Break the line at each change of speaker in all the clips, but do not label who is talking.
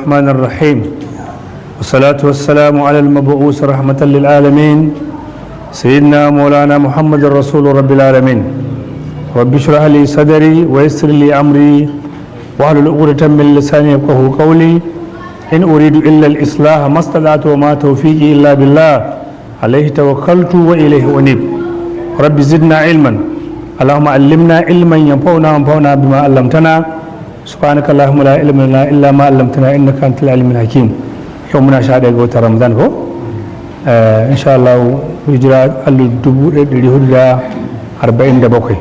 الرحمن الرحيم والصلاة والسلام على المبعوث رحمة للعالمين سيدنا مولانا محمد رسول رب العالمين رب اشرح لي صدري ويسر لي أمري واحلل عقدة من لساني يفقهوا قولي إن أريد إلا الإصلاح ما استطعت وما توفيقي إلا بالله عليه توكلت وإليه أنيب رب زدنا علما اللهم علمنا علما ينفعنا وانفعنا بما علمتنا سبحانك اللهم لا علم لنا إلا ما علمتنا إنك أنت العليم الحكيم يومنا شهادة قوة رمضان هو إن شاء الله هجرة الدبور 47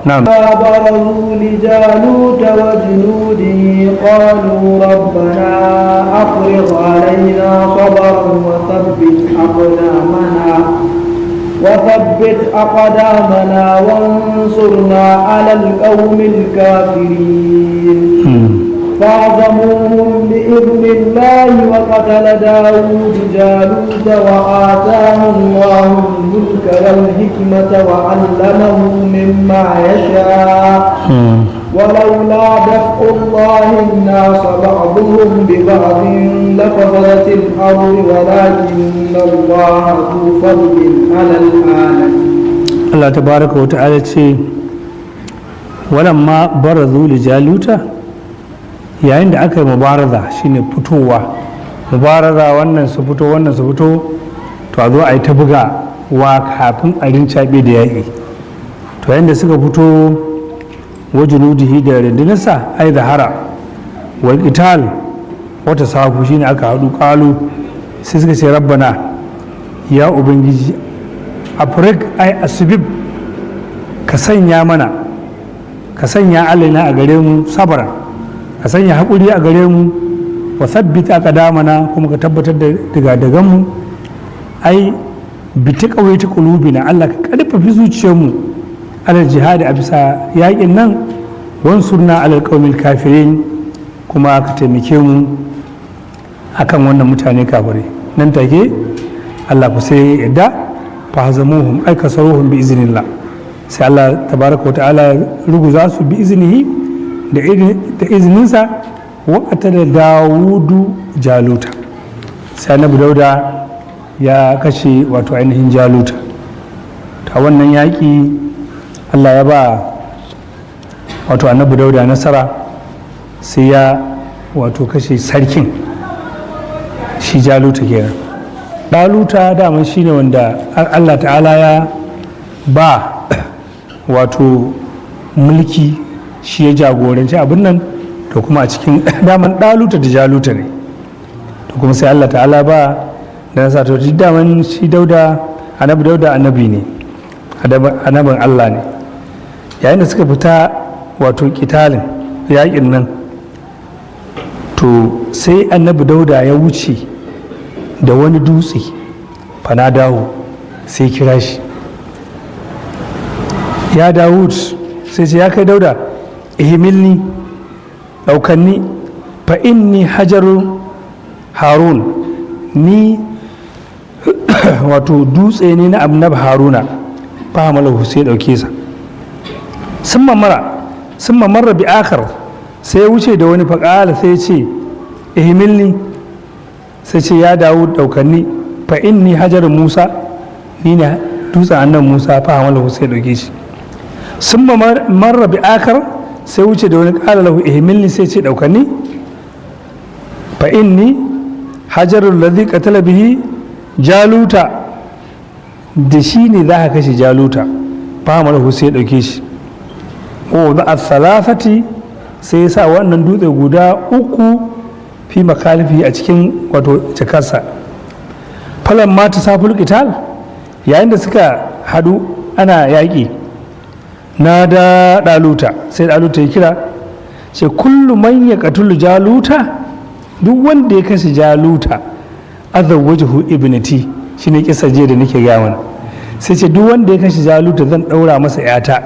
نعم.
برزوا لجالوت وجنوده قالوا ربنا أفرغ علينا صبرا وثبت أقدامنا وانصرنا على القوم الكافرين فاعزموهم بإذن الله وقتل داود جالوت وآتاه الله الملك والحكمة وعلمه مما يشاء ولولا دفع الله الناس بعضهم ببعض لفسدت الأرض ولكن الله ذو فضل على العالمين.
الله تبارك وتعالى ولما برزوا لجالوت yayin da aka yi mubaraza shine fitowa mubaraza wannan su fito to a zo a yi ta buga wa kafin a rincaɓe da yaƙi to yayin da suka fito wajunudihi da rundunarsa ai zahara wal qital wata safu shine aka haɗu ƙalu sai suka ce rabbana ya ubangiji afrik ai asbib ka sanya alaina a gare mu sabara ka sanya haƙuri a gare mu wa sabbita aqdamana kuma ka tabbatar da digadagan mu ai bi taqawati qulubina Allah ka karfafi zuciyarmu alal jihadi a bisa yaƙin nan wansurna alal qaumil kafirin kuma ka taimake mu akan wannan mutane kafirai nan take Allah ku sai yadda fa hazamuhum ay kasaruhum bi iznillah sai Allah tabaraka wa ta'ala ruguza su bi iznihi da izininsa wakata da dawudu jaluta sai annabi dauda ya kashe wato ainihin jaluta ta wannan yaƙi Allah ya ba wato annabi dauda nasara sai ya wato kashe sarkin shi jaluta kenan daluta daman shine wanda Allah ta'ala ya ba wato mulki shi ya jagoranci abin nan to kuma a cikin daman daluta da jaluta ne to kuma sai Allah ta'ala ba da nasa to daman shi dauda annabi ne annabin Allah ne yayin da suka fita wato kitalin yaƙin nan to sai annabi dauda ya wuce da wani dutse fana dawo sai kira shi ya dawud sai ce ya kai dauda ihimilni daukanni fa inni hajarun harun ni wato dutse ne na annab haruna fa malahu sai dauke sa sun mamara bi akhar sai ya wuce da wani faƙala sai ya ce ihimilni sai ce ya dawo daukanni fa inni hajarun musa ni ne dutsen annan musa fa malahu sai dauke shi sun mamara bi akhar sai wuce da wani ƙala lahu ihmilni sai ce ɗaukanni fa inni hajarul ladhi qatala bihi jaluta da shi ne za ka kashe jaluta fa malahu sai ɗauke shi o da al-thalathati sai ya sa wannan dutse guda uku fi makalifi a cikin wato cikarsa falan ma ta saful qital yayin da suka hadu ana yaƙi na da daluta sai daluta ya kira sai kullu man ya katulu jaluta duk wanda ya kashe jaluta azawwajuhu ibnati shine kisa je da nake gaya mana sai ce duk wanda ya kashe jaluta zan daura masa yata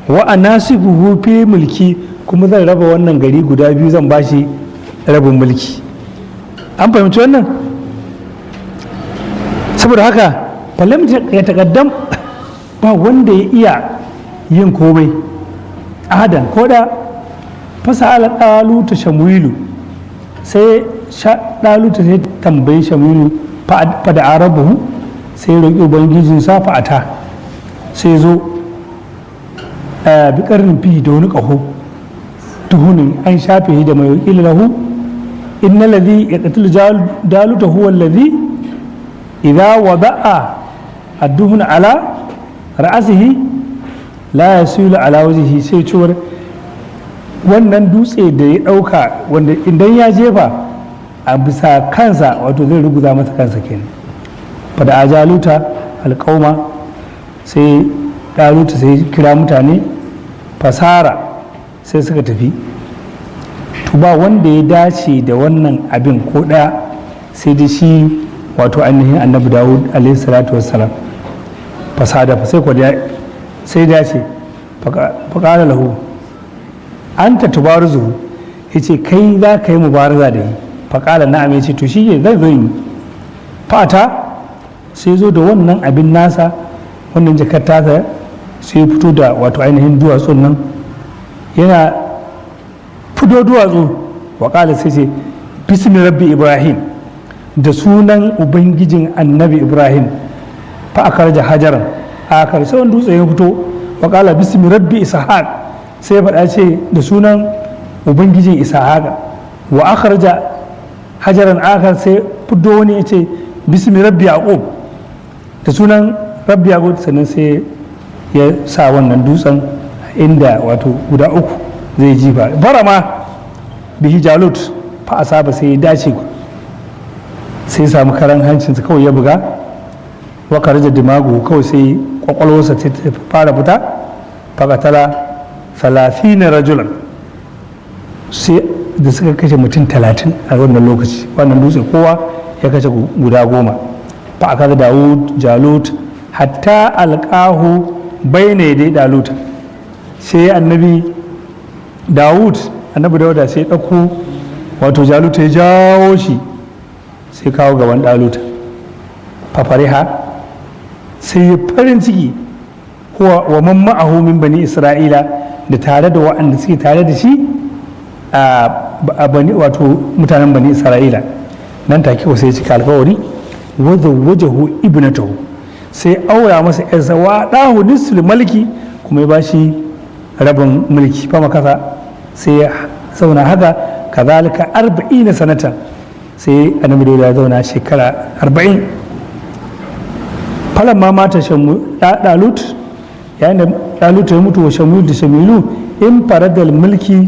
wa ana sifuhu fi mulki kuma zan raba wannan gari guda biyu zan bashi rabin mulki an fahimci wannan saboda haka falam ya takaddam ba wanda ya iya yin komai ahadan ko da fasala ɗaluta shamuilu sai ɗaluta sai tambayi shamuilu fada arabuhu sai roƙi ubangijinsa fa'ata sai zo bi ƙarnin fi da wani ƙaho tuhunin an shafe da mai wakil lahu inna ladhi yaqtulu daluta huwa alladhi idza wada'a ad-duhun ala ra'sihi la yasilu ala wajhihi sai cewar wannan dutse da ya dauka wanda idan ya jefa a bisa kansa wato zai ruguza masa kansa kenan fa da ajaluta alqauma sai daluta sai kira mutane fasara sai suka tafi to ba wanda ya dace da wannan abin ko ɗaya sai da shi wato ainihin annabi dawud alaihi salatu wassalam fasada fa sai ko sai dace faƙala lahu an ta tubaruzu ya ce kai za ka yi mubaraza da yi faƙala na'am ya ce to shi ne zai zo yi fata sai zo da wannan abin nasa wannan jakar tasa sai fito da wato ainihin duwatsun nan yana fito duwatsu waƙala sai ce bismi rabbi ibrahim da sunan ubangijin annabi ibrahim fa aka raja hajaran a karshe wani dutse ya fito waƙala bismi rabbi ishaq sai ya faɗa ce da sunan ubangijin ishaq wa aka raja hajaran akar sai fito wani ya ce bismi rabbi yaqub da sunan rabbi yaqub sannan sai ya sa wannan dutsen inda wato guda uku zai jifa barama bihi jalut fa asaba sai ya dace sai samu karan hancinsa kawai ya buga wakar da dimagu kawai sai kwakwalwarsa ta fara fita fakatala 30 rajulan sai da suka kashe mutum 30 a wannan lokaci wannan dutse kowa ya kashe guda 10 fa aka da dawud jalut hatta alqahu bayna dai daluta sai annabi dawuda sai ɗauko wato jaluta ya jawo shi sai kawo gaban daluta fafariha sai ya farin ciki wa man ma'ahu min bani isra'ila da tare da waɗanda suke tare da shi a bani wato mutanen bani isra'ila nan take sai ya cika alkawari wadda wajahu ibnatahu sai aura masa yarsa wa dahu nisul malki kuma ya bashi rabin mulki fama kasa sai ya zauna haka kazalika 40 sanatan sai annabi da ya zauna shekara 40 falan ma mata dalut yayin da dalut ya mutu wa shamil da shamilu in faradal mulki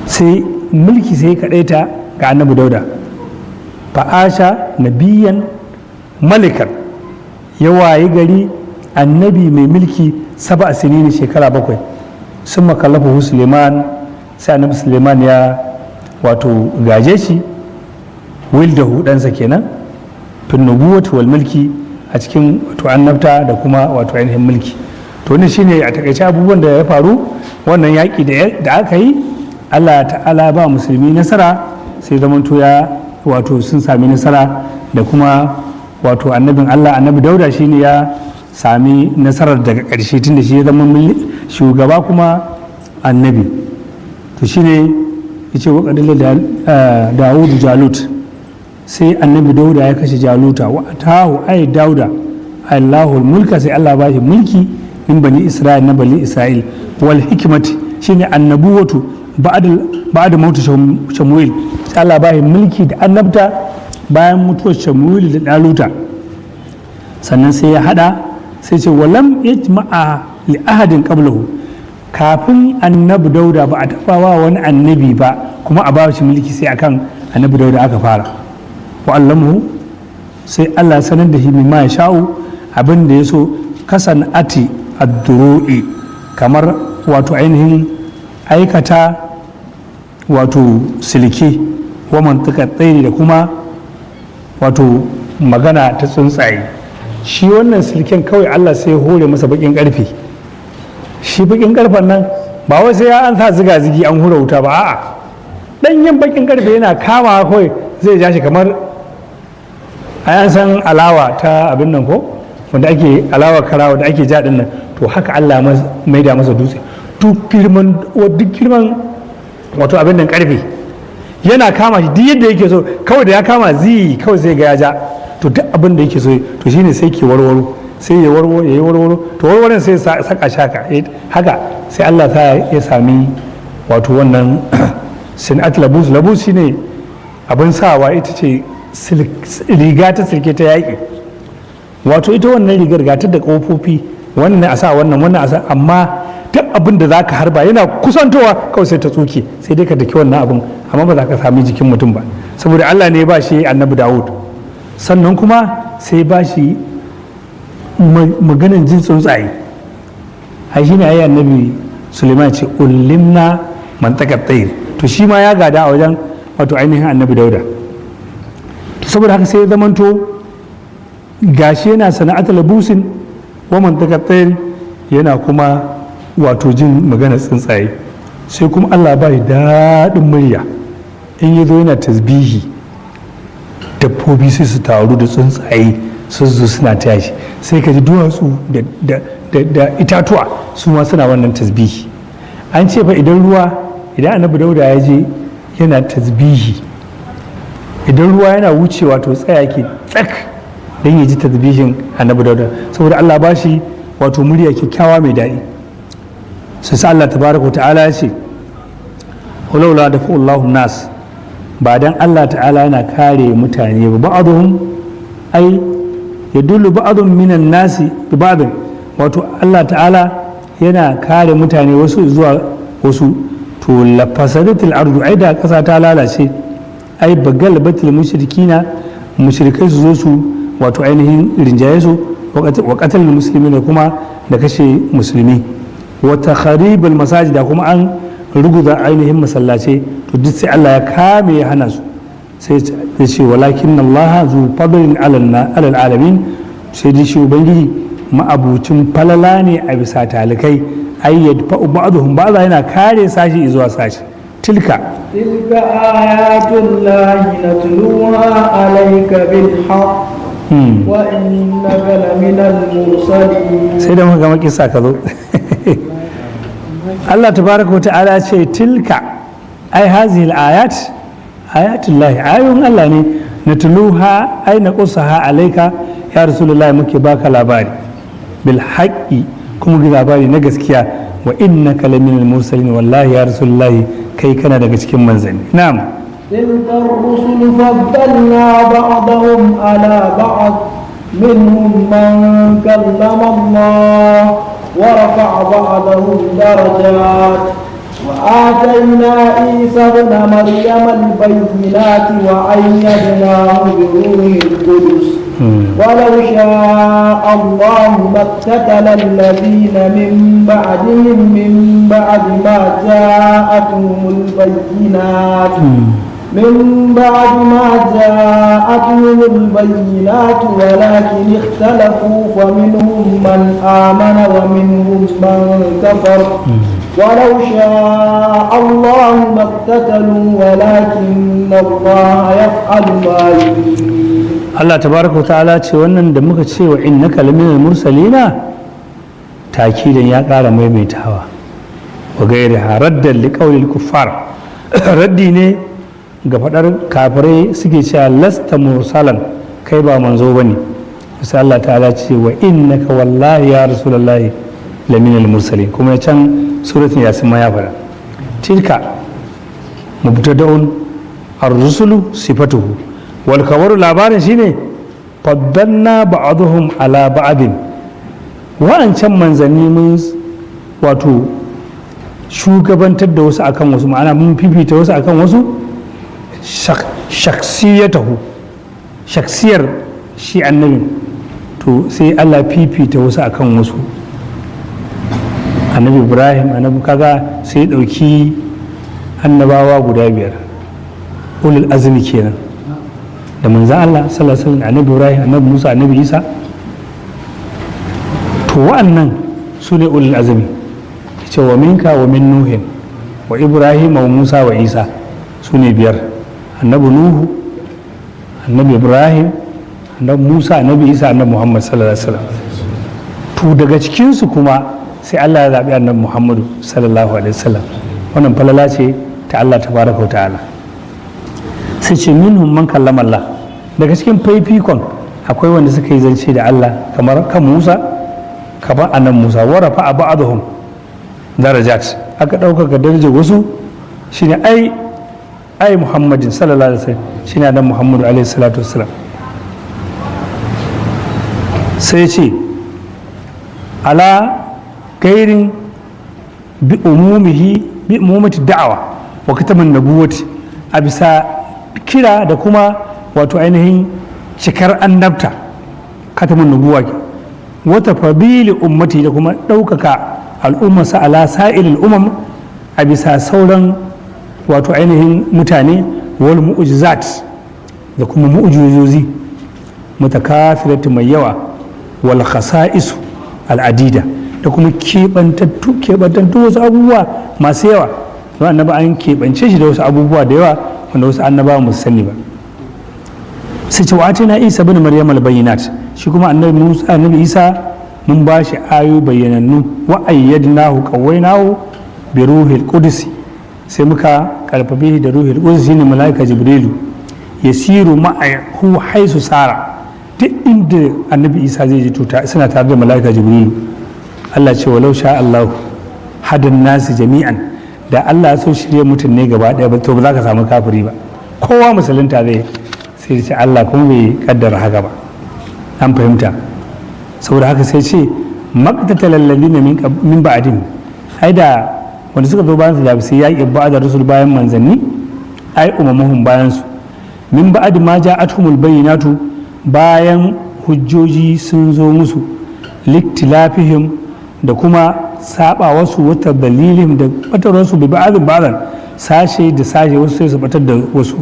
sai kadaita ga annabi dauda fa'asha nabiyan malikar ya wayi gari annabi mai mulki 7 sinini shekara 7 sun makallafa suleiman sai annabi suleiman ya wato gaje shi wildahu ɗansa kenan fin nubuwatu wal mulki a cikin wato annabta da kuma wato ainihin mulki to wannan shine a takaice abubuwan da ya faru wannan yaƙi da aka yi Allah ta'ala ba musulmi nasara sai zamanto ya wato sun sami nasara da kuma wato annabin Allah annabi dauda shine ya sami nasarar daga ƙarshe tunda shi ya zama shugaba kuma annabi to shine yace wa qadalla Dawud Jalut sai annabi Dauda ya kashe Jaluta wa atahu ay Dauda Allahul mulka sai Allah ba shi mulki min bani Isra'il na bani Isra'il wal hikmati shine annabuwatu ba'da mautu Shamuil sai Allah ba shi mulki da annabta bayan mutuwar Shamuil da Daluta sannan sai ya hada sai ce walam yajma'a li ahadin qablahu kafin annabi Dauda ba a taɓa wani annabi ba kuma a ba shi mulki sai akan annabi Dauda aka fara wa allamu sai Allah sanar da shi ma ya sha'u abin da ya so kasan ati ad-duru'i kamar wato ainihin aikata wato silke wa mantuka tsairi da kuma wato magana ta tsuntsaye shi wannan silken kawai Allah sai ya hore masa bakin karfe shi bakin karfen nan ba wai sai an sa ziga zigi an hura wuta ba a'a danyen bakin karfe yana kama kawai zai ja shi kamar an san alawa ta abin nan ko wanda ake alawa karawa da ake ja din nan to haka Allah mai da masa dutse duk girman wato abin nan karfe yana kama shi duk yadda yake so, kawai da ya kama kawai sai ga ya ja, to duk abin da yake so to shine sai ke warwaro, sai ya warwaro to warwaron sai ya saka shaka haka sai Allah ta ya sami wato wannan sinat labus shine abin sawa, ita ce riga ta silke ta yaƙi, wato ita wannan rigar gatar da ƙofofi, wannan a sa wannan a sa, amma duk abin da za ka harba yana kusantowa kawai sai ta tsoke, sai dai ka daki wannan abin, amma ba za ka sami jikin mutum ba, saboda Allah ne ba shi annabi Dawud. Sannan kuma sai ba shi maganin jin tsuntsaye, ai shi ne ayi annabi Suleiman ce ulimna mantakar tsayir, to shi ma ya gada a wajen wato ainihin annabi Dauda. Saboda haka sai ya zamanto gashi yana sana'atul labusin wa mantakar tsayir, yana kuma wato jin maganar tsuntsaye, sai kuma Allah ba shi daɗin murya, in ya zo yana tasbihi dabbobi sai su taru da tsuntsaye su zo suna tashi, sai ka ji duwatsu da itatuwa su ma suna wannan tasbihi. An ce fa idan annabi Dauda ya je yana tasbihi, idan ruwa yana wucewa to tsaya ke tsak don ya ji tasbihin annabi Dauda, saboda Allah ba shi wato murya kyakkyawa mai daɗi. sai Allah tabaraka wa ta'ala ya ce walaula da fa'ullahu nas, ba dan Allah ta'ala yana kare mutane ba, ba'aduhum ai yadullu ba'adun minan nasi bi ba'din, wato Allah ta'ala yana kare mutane wasu zuwa wasu, to la fasadatil ardu, ai da kasa ta lalace, ai bagal batil mushrikina, mushrikai su zo su wato ainihin rinjaye su, wa qatal muslimin kuma da kashe musulmi, wa takharibul masajid da kuma an ruguza ainihin masallace, to duk sai Allah ya kame ya hana su, sai ya ce walakin Allah zu fadlin alal alamin, sai dai shi ubangiji ma'abucin falala ne a bisa talikai, ai yadfa'u ba'dhum ba'dha, yana kare sashi zuwa sashi. tilka ayatullahi natluha alayka bil haqq wa innaka laminal mursalin. Sai da muka ga makisa ka zo Allah tabaraka wa ta'ala ce tilka ai hazihi al-ayat ayatullahi, ayoyin Allah ne, natluha ai naqussaha alayka ya rasulullahi, muke baka labari bil haqqi, kuma ga labari na gaskiya, wa innaka laminal mursalin, wallahi ya rasulullahi kai kana daga cikin manzanni. Na'am,
tilka ar-rusul faddalna ba'dahum ala ba'd minhum man kallama Allah ورفع بعضهم درجات وآتينا عيسى ابن مريم البينات وأيدناه بروح القدس ولو شاء الله ما اقتتل الذين من بعدهم من بعد ما جاءتهم البينات ولكن اختلفوا فمنهم من آمن ومنهم من كفر ولو شاء الله ما اقتتلوا ولكن الله يفعل ما يريد.
Allah tabaraka wa ta'ala ce wannan da muka ce wa innaka laminal mursalina, takidan ya ƙara maimaitawa wa gairiha raddan liqaulil kuffar, raddi ne ga faɗar kafirai suke cewa lasta mursalan, kai ba manzo bane. Sai Allah ta'ala ce wa innaka wallahi ya rasulullahi laminal mursalin, kuma can suratul yasin ma ya fara. Tilka mubtada'un ar-rusulu sifatuhu wal khabaru, labarin shine faddalna ba'dhum ala ba'din, wa'ancan manzanni mun wato shugabantar da wasu akan wasu, ma'ana mun fifita wasu akan wasu, shaksiyar shi annabi, to sai Allah fifita wasu akan wasu. Annabi Ibrahim, annabi kaga sai dauki annabawa guda 5 ulul azmi kenan, da manzan Allah sallallahu alaihi wasallam, annabi Ibrahim, annabi Musa, annabi Isa, to wa'annan su ne ulul azmi. Ce wa minka wa min nuhin wa Ibrahim wa Musa wa Isa, su ne 5, annabi Nuhu, annabi Ibrahim, annabi Musa, annabi Isa, annabi Muhammad sallallahu alaihi wasallam. To daga cikinsu kuma sai Allah ya zaɓi annabi Muhammadu sallallahu alaihi wasallam. Wannan falala ce ta Allah tabaraka wa ta'ala. Sai ce minhum man kallama Allah, daga cikin faifikon akwai wanda suka yi zance da Allah kamar kan Musa, kamar annabi Musa, wa rafa'a ba'dhum darajat, aka ɗaukaka darajar wasu, shine ai Muhammadin sallallahu alaihi wasallam, shine annabi Muhammadu alaihi salatu wassalam. sai ce ala gairin bi umumati da'awa wa kitamin nabuwati, a bisa kira da kuma wato ainihin cikar annabta, katamin nubuwa ke, wata fabili ummati da kuma ɗaukaka al'ummarsa ala sa'ilil umam, a bisa sauran wato ainihin mutane, wal mu'jizat da kuma mu'jizozi mutakafiratu mai yawa, wal khasa'isu al'adida da kuma keɓantattu wasu abubuwa masu yawa. don annaba an keɓance shi da wasu abubuwa da yawa wanda wasu annabawa ba su sani ba. sai ce wa na isa bin maryam al-bayyinat, shi kuma annabi isa mun ba shi ayoyi bayyanannu, wa ayyadnahu qawwaynahu bi ruhil qudus, sai muka karfafe shi da ruhil qudus, shine malaika jibrilu, yasiru ma'ahu haisu sara, duk inda annabi isa zai ji tuta suna tare da malaika jibrilu. Allah ce walau sha Allah hadan nasi jami'an, da Allah so shirye mutum ne gaba daya ba to ba za ka samu kafiri ba, kowa musulunta zai, sai ce Allah kuma bai kaddara haka ba. An fahimta? saboda haka sai ce maqtatal ladina min ba'dihim, ai da wanda suka zo bayan su da sai yaƙi ba'da rusul, bayan manzanni, ai umamuhum bayan su, min ba'd ma ja'atuhumul bayyinatu, bayan hujjoji sun zo musu, liktilafihim da kuma saba wasu, wata dalilin da batar wasu bi ba'dhin ba'dan, sashe da sashe wasu sai su batar da wasu,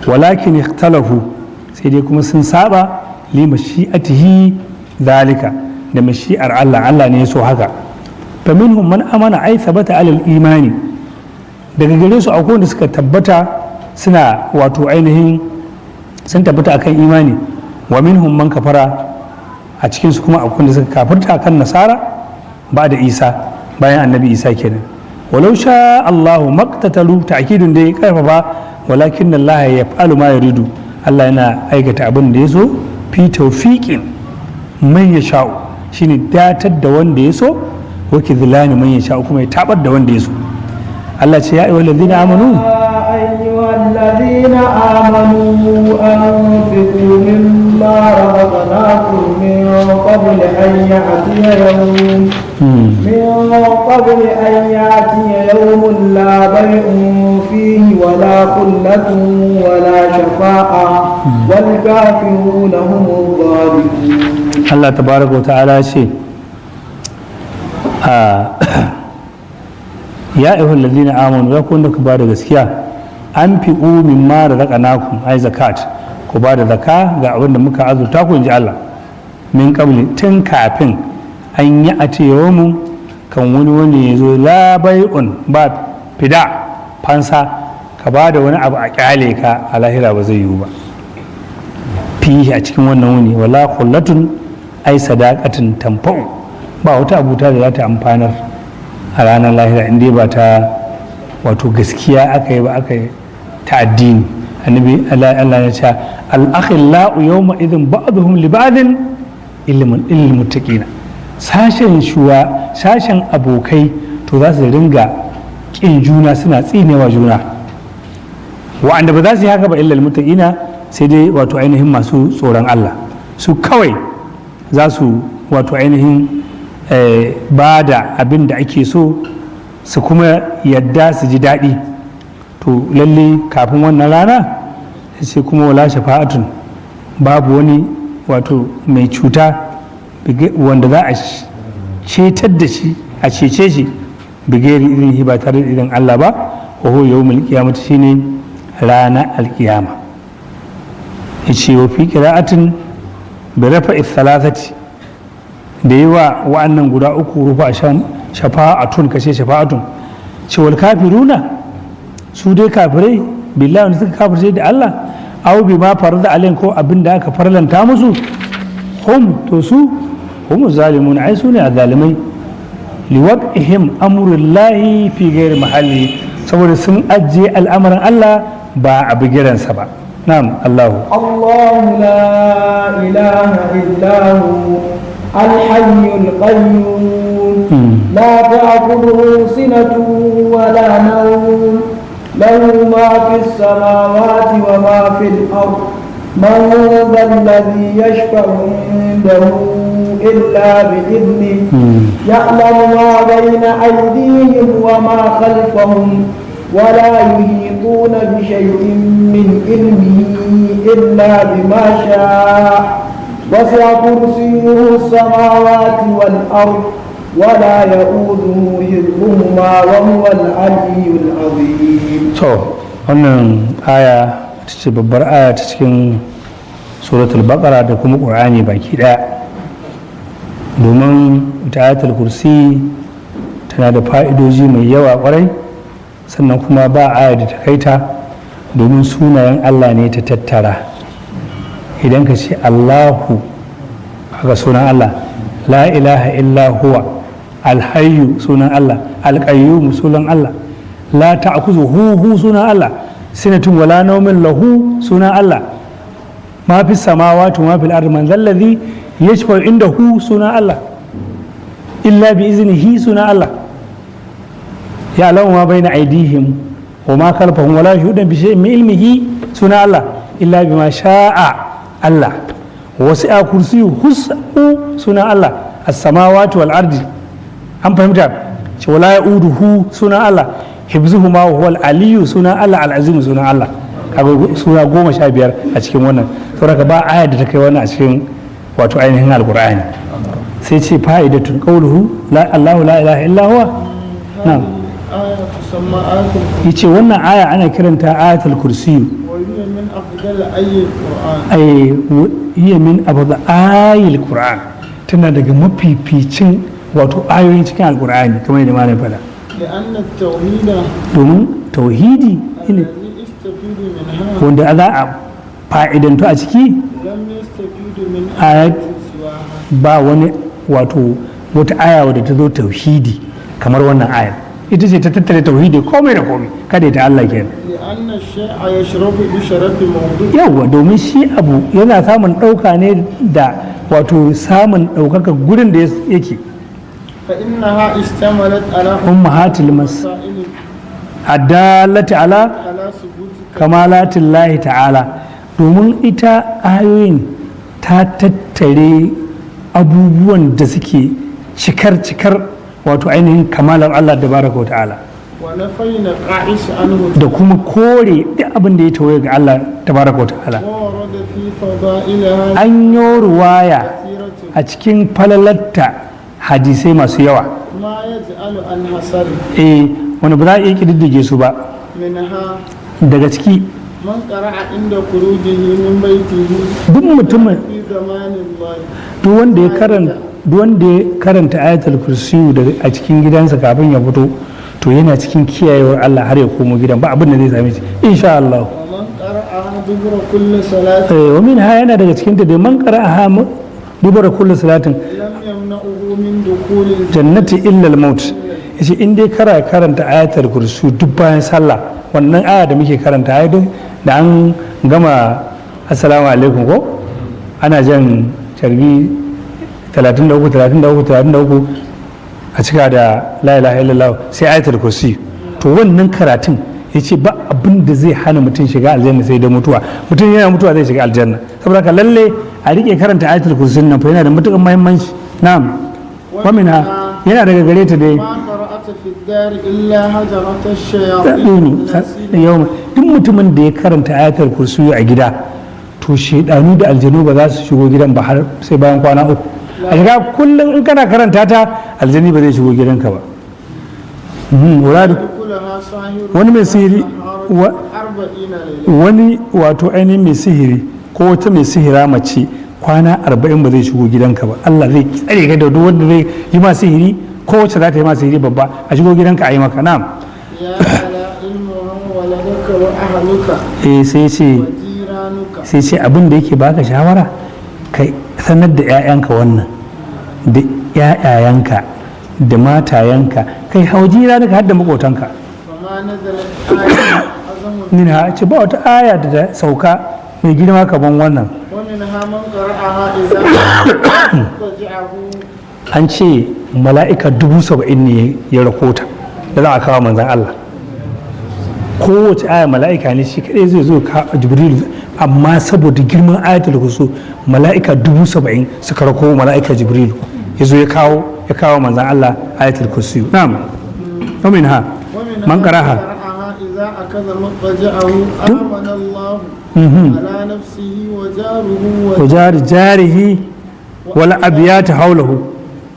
walakin ikhtalafu, sai dai kuma sun saba li mashi'atihi zalika, da mashi'ar Allah, Allah ne ya so haka. fa minhum man amana ai sabata alal imani, daga gare su akwai wanda suka tabbata suna wato ainihin sun tabbata akan imani, wa minhum man kafara, a cikin su kuma akwai wanda suka kafirta akan nasara ba da Isa, bayan annabi Isa kenan. walau sha Allahu maqtatalu, ta'kidun da ya karfafa, walakin Allah ya fa'alu ma yuridu, Allah yana aikata abin da ya so, fi tawfiqin man yasha'u, shine datar da wanda ya so, wa kidlani man yasha'u, kuma ya tabar da wanda ya so. Allah ce ya ayyuhal ladina amanu,
أنفقوا مما رزقناكم من قبل أن يأتي يوم لا بيع فيه ولا خلة ولا شفاعة والكافرون هم الظالمون.
الله تبارك وتعالى شيء ya ayyuhal ladina amanu, ya kun da ku ba da gaskiya, an fi min ma da razaqnakum, ai zakat, ku ba da zaka ga abin da muka azurta ku, inji Allah, min qabli, tun kafin an yi ati yawmun, kan wani ya zo la bai'un, ba fida fansa, ka ba da wani abu a kyale ka a lahira ba zai yiwu ba, fihi a cikin wannan wuni, wala khullatun ai sadaqatin tanfa'u, ba wata abuta da za ta amfanar a ranar lahira inda ba ta wato gaskiya aka yi ba, aka yi ta addini. Annabi Allah ya ce al-akhillau yawma idhin ba'dhum li ba'dhin ilmun muttaqina, sashen abokai to za su ringa kin juna, suna tsinewa juna, wa'anda ba za su yi haka ba illal muttaqina, sai dai wato ainihin masu tsoron Allah, su kawai za su wato ainihin ba da abin da ake so, su kuma yadda su ji daɗi. to lalle kafin wannan rana sai kuma wala shafa'atun, babu wani wato mai cuta wanda za a cetar da shi, a cece shi, bigeri irin ba tare da irin Allah ba, wa huwa yawmul qiyamati, shine rana alkiyama. yace wa fi qira'atin bi rafa'i thalathati, da yi wa wa'annan guda uku rufa shafa'atun, kashe shafa'atun, cewar kafiruna, su dai kafirai, billahi wanda suka kafirce da Allah, au bi ma farada alaihim, ko abin da aka farlanta musu, hum to su hum zalimun, ai su ne azzalimai, liwad'ihim amrullahi fi ghairi mahalli saboda sun ajiye al'amarin Allah ba a bigiransa ba na'am Allahu
الله لا إله إلا هو الحي القيوم لا تأخذه سنة ولا نوم له ما في السماوات وما في الأرض من ذا الذي يشفع عنده إلا بإذنه يعلم ما بين أيديهم وما خلفهم ولا يحيطون بشيء من علمه إلا بما شاء وسع كرسيه السماوات والأرض ولا يؤوده حفظهما وهو العلي العظيم.
wannan aya ta ce babbar aya ta cikin suratul baqara da kuma qur'ani baki daya domin ita ayatul kursi tana da fa'idoji mai yawa kwarai sannan kuma ba aya da ta kaita domin sunayen Allah ne ta tattara idan ka ce Allahu haka sunan Allah la ilaha illa huwa alhayyu sunan Allah alqayyum sunan Allah la ta'khudhuhu sunan Allah sinatun wala nawmin lahu sunan Allah ma fi samawati ma fil ardi man zallazi yashfa'u indahu sunan Allah illa bi iznihi sunan Allah ya'lamu ma bayna aydihim wa ma khalfahum wala yuhiduna bi shay'in min ilmihi sunan Allah illa bima sha'a Allah wasi'a kursiyyuhu sunan Allah as-samawati wal ardi an fahimta ce wala ya'uduhu sunan Allah hibzuhuma wa huwal aliyyu sunan Allah al-azim sunan Allah kaga suna 15 a cikin wannan saboda ba aya da ta kai wannan a cikin wato ainihin alqur'ani sai ce fa'idatun qawluhu la Allahu la ilaha illa huwa na'am yace wannan aya ana kiranta ayatul kursi hiya min afdal ayil qur'an tana daga mafificin wato ayoyin cikin alqur'ani kamar yadda malam fada domin tauhidi ne wanda za a fa'idantu a ciki ba wani wato wata aya wadda ta zo tauhidi kamar wannan ayar ita ce ta tattare tauhidi komai da komai kada ta Allah kenan yawa domin shi abu yana samun ɗauka ne da wato samun ɗaukaka gurin da yake
فإنها اشتملت على
أمهات الدالة على كمالات الله تعالى domin ita ayoyin ta tattare abubuwan da suke cikar wato ainihin kamalar Allah da baraka ta'ala da kuma kore duk abin da ya tawaye ga Allah da baraka ta'ala an yi ruwaya a cikin falalatta hadisai masu yawa wani ba za a iya ƙididdige su ba daga ciki duk mutumin duk wanda ya karanta ayatul kursiyu a cikin gidansa kafin ya fito to yana cikin kiyayewar Allah har ya komo gidan ba abin da zai same shi insha Allah wa min ha yana daga cikin ta da man qara'aha dubara kullu salatin jannati illa al-maut yace in dai karanta ayatul kursi duk bayan sallah wannan aya da muke karanta ayatul da an gama assalamu alaikum ko ana jan carbi 33 a cika da la ilaha illallah sai ayatul kursi to wannan karatun yace ba abin da zai hana mutum shiga aljanna sai da mutuwa mutum yana mutuwa zai shiga aljanna saboda ka lalle a rike karanta ayatul kursi nan fa yana da matukar muhimmanci na'am wa minha yana daga gare ta dai duk mutumin da ya karanta ayatul kursi a gida to shedanu da aljanu ba za su shigo gidan ba har sai bayan kwana uku a shiga kullum in kana karanta ta aljani ba zai shigo gidanka ba wani mai sihiri wani wato ainihin mai sihiri ko wata mai sihira mace kwana 40 ba zai shigo gidanka ba Allah zai tsare ka da duk wanda zai yi ma sihiri ko wacce za ta yi ma sihiri babba a shigo gidanka a yi maka na'am sai ce abin da yake baka shawara ka sanar da 'ya'yanka wannan da 'ya'yayanka da matayenka kai haujira daga hadda makotanka
فما نزلت آية أعظم
min ha ce ba wata aya da ta sauka mai girma kaman wannan
ومنها من قرأها إذا فزعه
an ce mala'ika 70,000 ne ya rakota da za a kawo manzan Allah kowace aya mala'ika ne shi kadai zai zo ka jibril amma saboda girman ayatul kursi mala'ika 70,000 suka rako mala'ika jibril ya zo ya kawo manzan Allah ayatul kursi na'am wa minha
ومنها
man qaraha
إذا أكذ مضجعه آمن الله على نفسه وجاره
wajar jarihi wal abiyat haulahu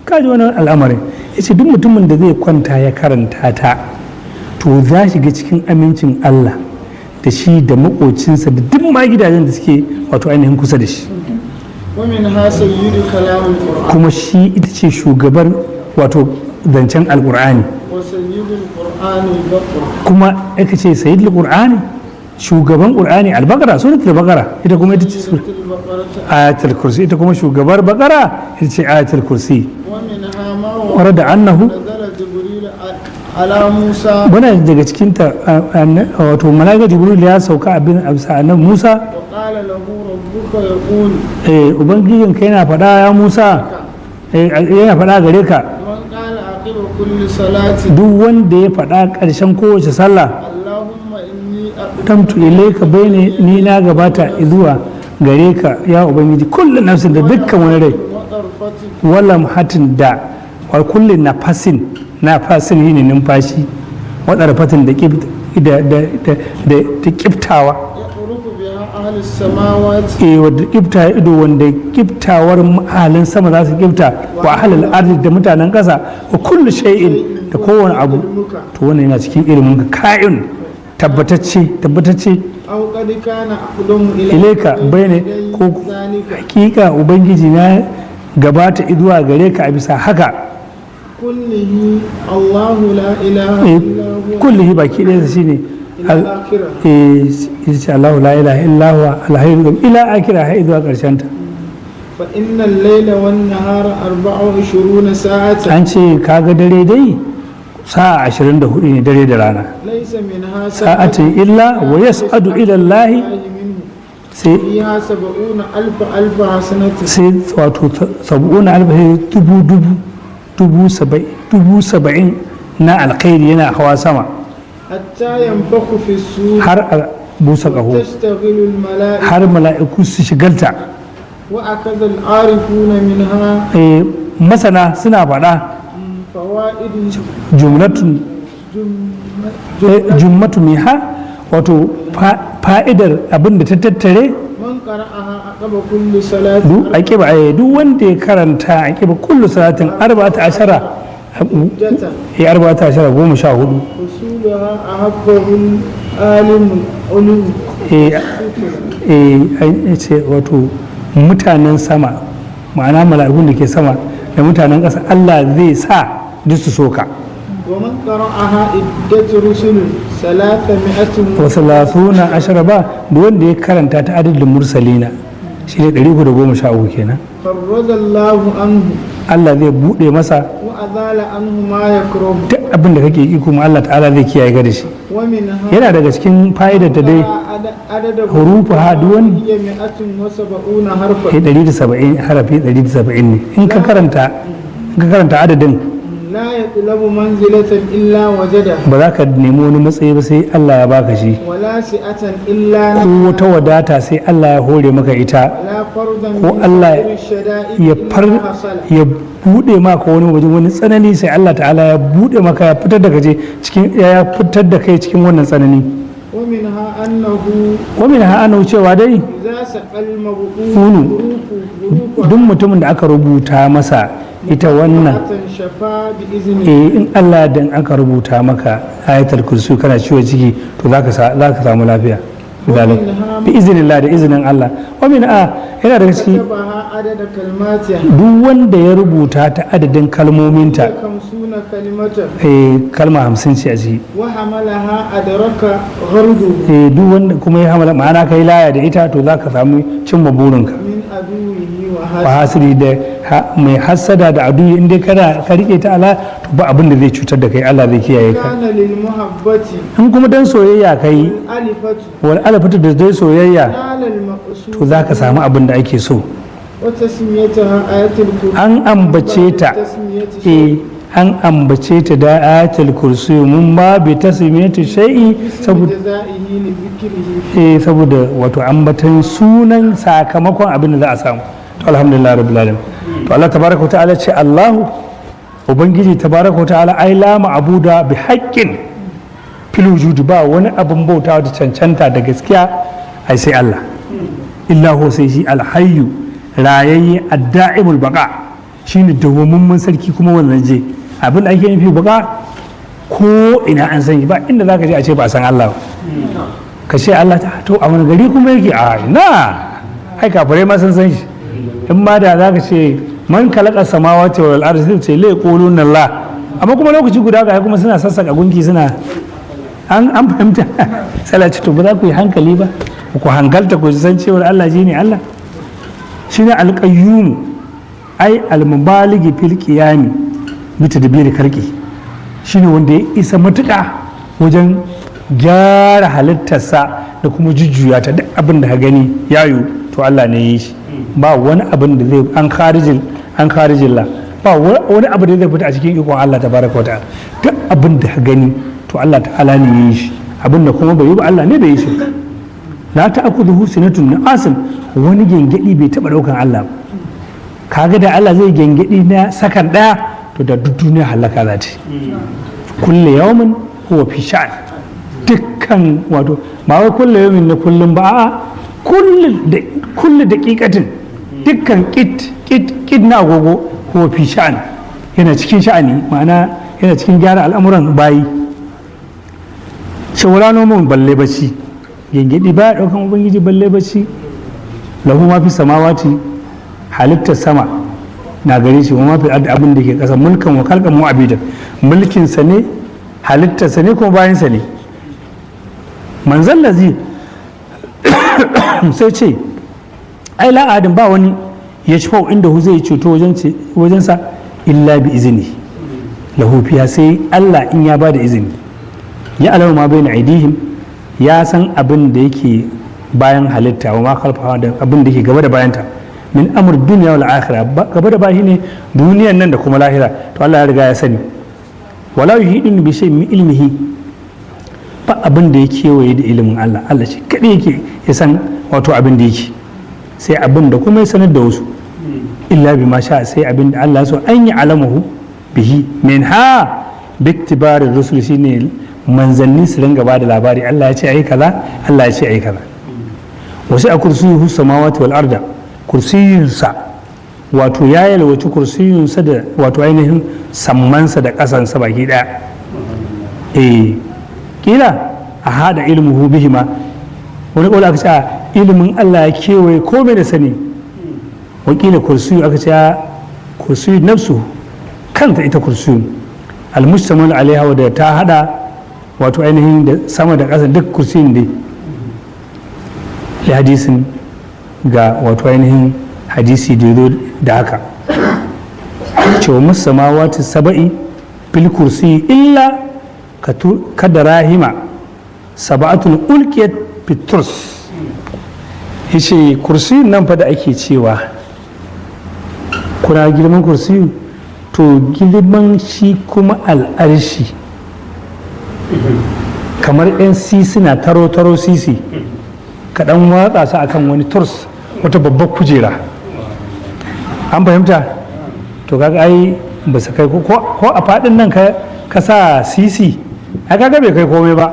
kaji wani al'amarin yace duk mutumin da zai kwanta ya karanta ta to za shiga cikin amincin Allah da shi da makocinsa da duk ma gidajen da suke wato ainihin kusa da shi
ومنها سيد كلام القرآن
kuma shi ita ce shugabar wato zancen alkur'ani
وسيد القرآن البقرة
kuma aka ce sayyidul qur'ani shugaban qur'ani al-baqara suratul baqara ita kuma ita ce
سورة البقرة
ayatul kursi ita kuma shugabar baqara ita ce ayatul kursi
ومنها ما
warada annahu
نزل جبريل على موسى
bana daga cikin ta wato malaika jibril ya sauka abin abisa annabi Musa
وقال له ربك يقول
ubangijin ka yana faɗa ya Musa yana faɗa gare ka
من قال عقب كل صلاة
duk wanda ya faɗa ƙarshen kowace sallah
اللهم إني
tamtu ilayka bayni ni na gabata zuwa gare ka ya ubangiji kullum nafsin da dukkan wani rai
وطرفتي
wallam hatin da wa kullum nafasin yi ne numfashi wadar fatin da kiftawa
يعرف بها أهل السماوات
wadda kifta ido wanda kiftawar mahalin sama za su kifta wa ahalal ardi da mutanen kasa wa kullu shay'in da kowane abu to wannan yana cikin ilimin ka ka'in tabbatacce
أو قد كان أقدم
ilaika bayne ko
ذلك
hakika ubangiji na gabata izuwa gare ka a bisa haka
كله الله لا إله إلا هو
kullihi baki ɗaya shine
إلى الآخرة
insha Allah la ilaha illa huwa alhayyul ila akira har zuwa karshen ta
فإن الليل والنهار 24 ساعة
an ce kaga dare dai sa'a 24 ne dare da rana
ليس منها
sa'atin illa wa yas'adu ila Allah
منه
sai
فيها 70,000 حسنة
sai wato 70,000 dubu saba'in na alkhairi yana hawa sama
حتى ينفخ في السور
har a busa ƙaho
تشتغل الملائكة
har mala'iku su shigalta
وأخذ العارفون منها
masana suna faɗa
فوائد
jumlatun jummatu miha wato fa'idar abin da ta tattare
من قرأها عقب كل صلاة
duk aqiba duk wanda ya karanta aqiba kullu salatin 14 14 goma sha hudu
وصولها أحبه العالم العلوم
ce wato mutanen sama ma'ana mala'ikun da ke sama da mutanen ƙasa Allah zai sa duk su soka
ومن قرأها عدة رسل 300
wasu lasuna ashara ba da wanda ya karanta ta adadin mursalina shi ne 313 kenan
فرج الله عنه
Allah zai buɗe masa
وأزال عنه ما يكره
duk abin da kake yi kuma Allah ta'ala zai kiyaye ga da shi
ومنها
yana daga cikin fa'idar ta dai
عدد
hurufu ha duk wani
هي 170 حرفا
170 harafi 170 ne in ka karanta adadin
لا يطلب منزلة إلا وجدها
ba za ka nemi wani matsayi ba sai Allah ya baka shi
ولا سعة إلا
ko wata wadata sai Allah ya hore maka ita
لا فردا
ko
من
Allah
خير الشدائد
ya
إلا حصل
ya bude maka wani waje wani tsanani sai Allah ta'ala ya bude maka ya fitar da kaje cikin ya fitar da kai cikin wannan tsanani
ومنها أنه
wa min ha ana cewa dai
إذا سقى المبعوث
Kunu.
حروفه
duk mutumin da aka rubuta masa ita wannan
شفى بإذنه
in Allah dan aka rubuta maka ayatul kursi kana ciwo ciki to zaka samu lafiya bi iznillah da izinin Allah wa min a yana daga ciki
كتبها عدد كلماتها
duk wanda ya rubuta ta adadin kalmominta
50 كلمة
kalma 50 ce a ciki
وحملها أدرك غرضه
duk wanda kuma ya hamala ma'ana kai laya da ita to zaka samu cimma burinka
من عدوه
wa hasiri da mai hassada da adu in dai kana ka rike ta ala to ba abin da zai cutar da kai Allah zai kiyaye ka
كان للمحبة
in kuma dan soyayya kai
الألفة
wal alfatu da dai soyayya
على المقصود
to zaka samu abin da ake so
وتسميتها آية الكرسي
an ambace ta an ambace ta da ayatul kursi mun ba bi tasmiyatu shay'i saboda
جزائه لذكره
saboda wato ambatan sunan sakamakon abin da za a samu to alhamdulillah rabbil alamin to Allah tabaraka ta'ala ce Allahu ubangiji tabaraka ta'ala ai la ma'buda bi haqqin fil wujud ba wani abin bautawa da cancanta da gaskiya ai sai Allah illa hu sai shi alhayyu rayayye ad-da'imul baqa shine dawwammun sarki kuma wannan je abin da ake nufi baqa ko ina an san ba inda zaka je a ce ba san Allah ba ka ce Allah ta to a wani gari kuma yake a ina ai kafirai ma sun san shi in ma da zaka ce man kalaka samawati wal ardi sai ce lai qulun Allah amma kuma lokaci guda ga kuma suna sassaka gunki suna an fahimta sai ce to ba za ku yi hankali ba ku hankalta ku san cewa Allah shi ne Allah shine alqayyum ai almubaligi fil qiyami bi tadbir karki shine wanda ya isa matuƙa wajen gyara halittarsa da kuma jujjuya ta duk abin da ka gani yayo to Allah ne yi shi ba wani abin da zai an kharijin la ba wani abu da zai fita a cikin ikon Allah tabaraka wa ta'ala duk abin da ka gani to Allah ta'ala ne yi shi abin da kuma bai yi ba Allah ne bai yi shi la ta'khudhuhu sinatun na'asin wani gengedi bai taba daukan Allah ba kaga da Allah zai gengedi na sakan daya to da duk duniya halaka za ta kullu yawmin huwa fi sha'an dukkan wato ba wai kullu yawmin na kullum ba a'a kullu daqiqatin dukkan kit na agogo huwa fi sha'an yana cikin sha'ani ma'ana yana cikin gyara al'amuran bayi shawara noman balle bacci gengedi ba daukan ubangiji balle bacci lahu ma fi samawati halittar sama na gare shi wa mafi abin da ke ƙasa mulkan wa kalkan mu abidan mulkin sa ne halittar sa ne kuma bayan sa ne manzon lazi sai ce ai la adam ba wani ya shafa inda hu zai ceto wajen sa illa bi izini lahu fiya sai Allah in ya bada izini ya alama ma bayna aidihim ya san abin da yake bayan halitta wa ma khalfaha da abin da yake gaba da bayanta min amur duniya wal akhirah gaba da bashi ne duniyan nan da kuma lahira to Allah ya riga ya sani wala yuhidun bi shay'in min ilmihi ba abin da ya kewaye da ilimin Allah Allah shi kadai yake ya san wato abin da yake sai abin da kuma ya sanar da wasu illa bi ma sha sai abin da Allah so an yi alamahu bihi min ha biktibari rusul shine manzanni su ringa ba da labari Allah ya ce ai kaza Allah ya ce ai kaza wasu a kursiyuhu samawati wal arda kursiyinsa wato ya yalwaci kursiyinsa da wato ainihin sammansa da ƙasansa baki ɗaya kila a hada ilmuhu bihima wani ƙwallo aka ce a ilimin Allah ya kewaye komai da sani wakila kursiyu aka ce a kursiyu nafsu kanta ita kursiyu almustamal alaiha wadda ta hada wato ainihin da sama da ƙasa duk kursiyin dai hadisin ga wato ainihin hadisi da zo da haka cewa musamawati saba'i fil kursi illa kada rahima saba'atul ulkiyat fitrus yace kursi nan fa da ake cewa kuna girman kursi to girman shi kuma al'arshi kamar yan sisi na taro sisi kaɗan watsa su akan wani turs wata babbar kujera an fahimta to kaga ai ba su kai ko a faɗin nan ka sa sisi ai kaga bai kai komai ba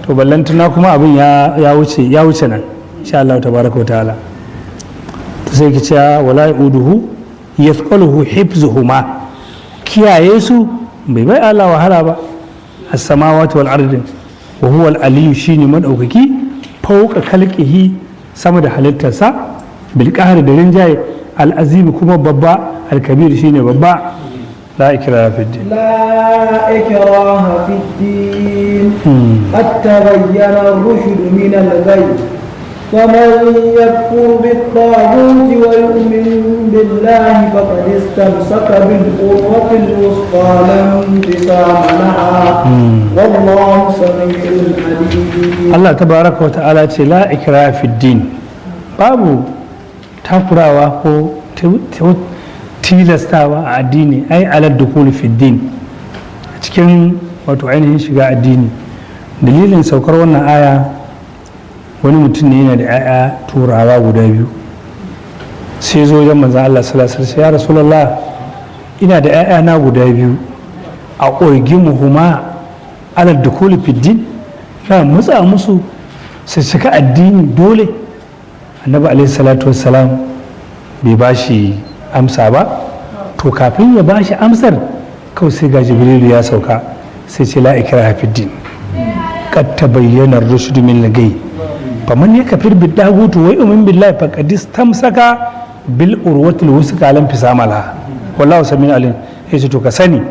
to ballantana kuma abin ya wuce nan insha Allah tabaraka wa ta'ala to sai ki ce wala yuduhu yasqaluhu hifzuhuma kiyaye su bai bai Allah wahala ba as-samawati wal ardi wa huwa al-aliyyu shine madaukaki fauka kalqihi sama da halittarsa bil qahri da rinjaye al-azim kuma babba al-kabir shine babba la ikraha fi din
لا إكراه في الدين قد تبين الرشد من الغي فمن يكفر بالطاغوت ويؤمن بالله فقد استمسك بالقوة الوثقى لا انفصام لها والله سميع عليم.
Allah tabaraka wa ta'ala ce la ikra fi din, babu takurawa ko tilastawa a addini, ai alad dukul fi din, a cikin wato ainihin shiga addini. Dalilin saukar wannan aya, wani mutum ne yana da 'ya'ya turawa guda biyu, sai zo wajen manzon Allah sallallahu alaihi wasallam, ya rasulullah ina da 'ya'ya na guda biyu, a urgimuhuma alad dukul fi din, na mutsa musu su cika addini dole. Annabi alaihi salatu wassalam bai ba shi amsa ba, to kafin ya ba shi amsar kawai sai ga jibrilu ya sauka sai ce la ikraha fid din qad tabayyana ar-rushd min al-ghayy faman yakfir bid-daghut wa yu'min billahi faqad istamsaka bil urwatil wusqa lam fisamala wallahu samiun alim. yace to ka sani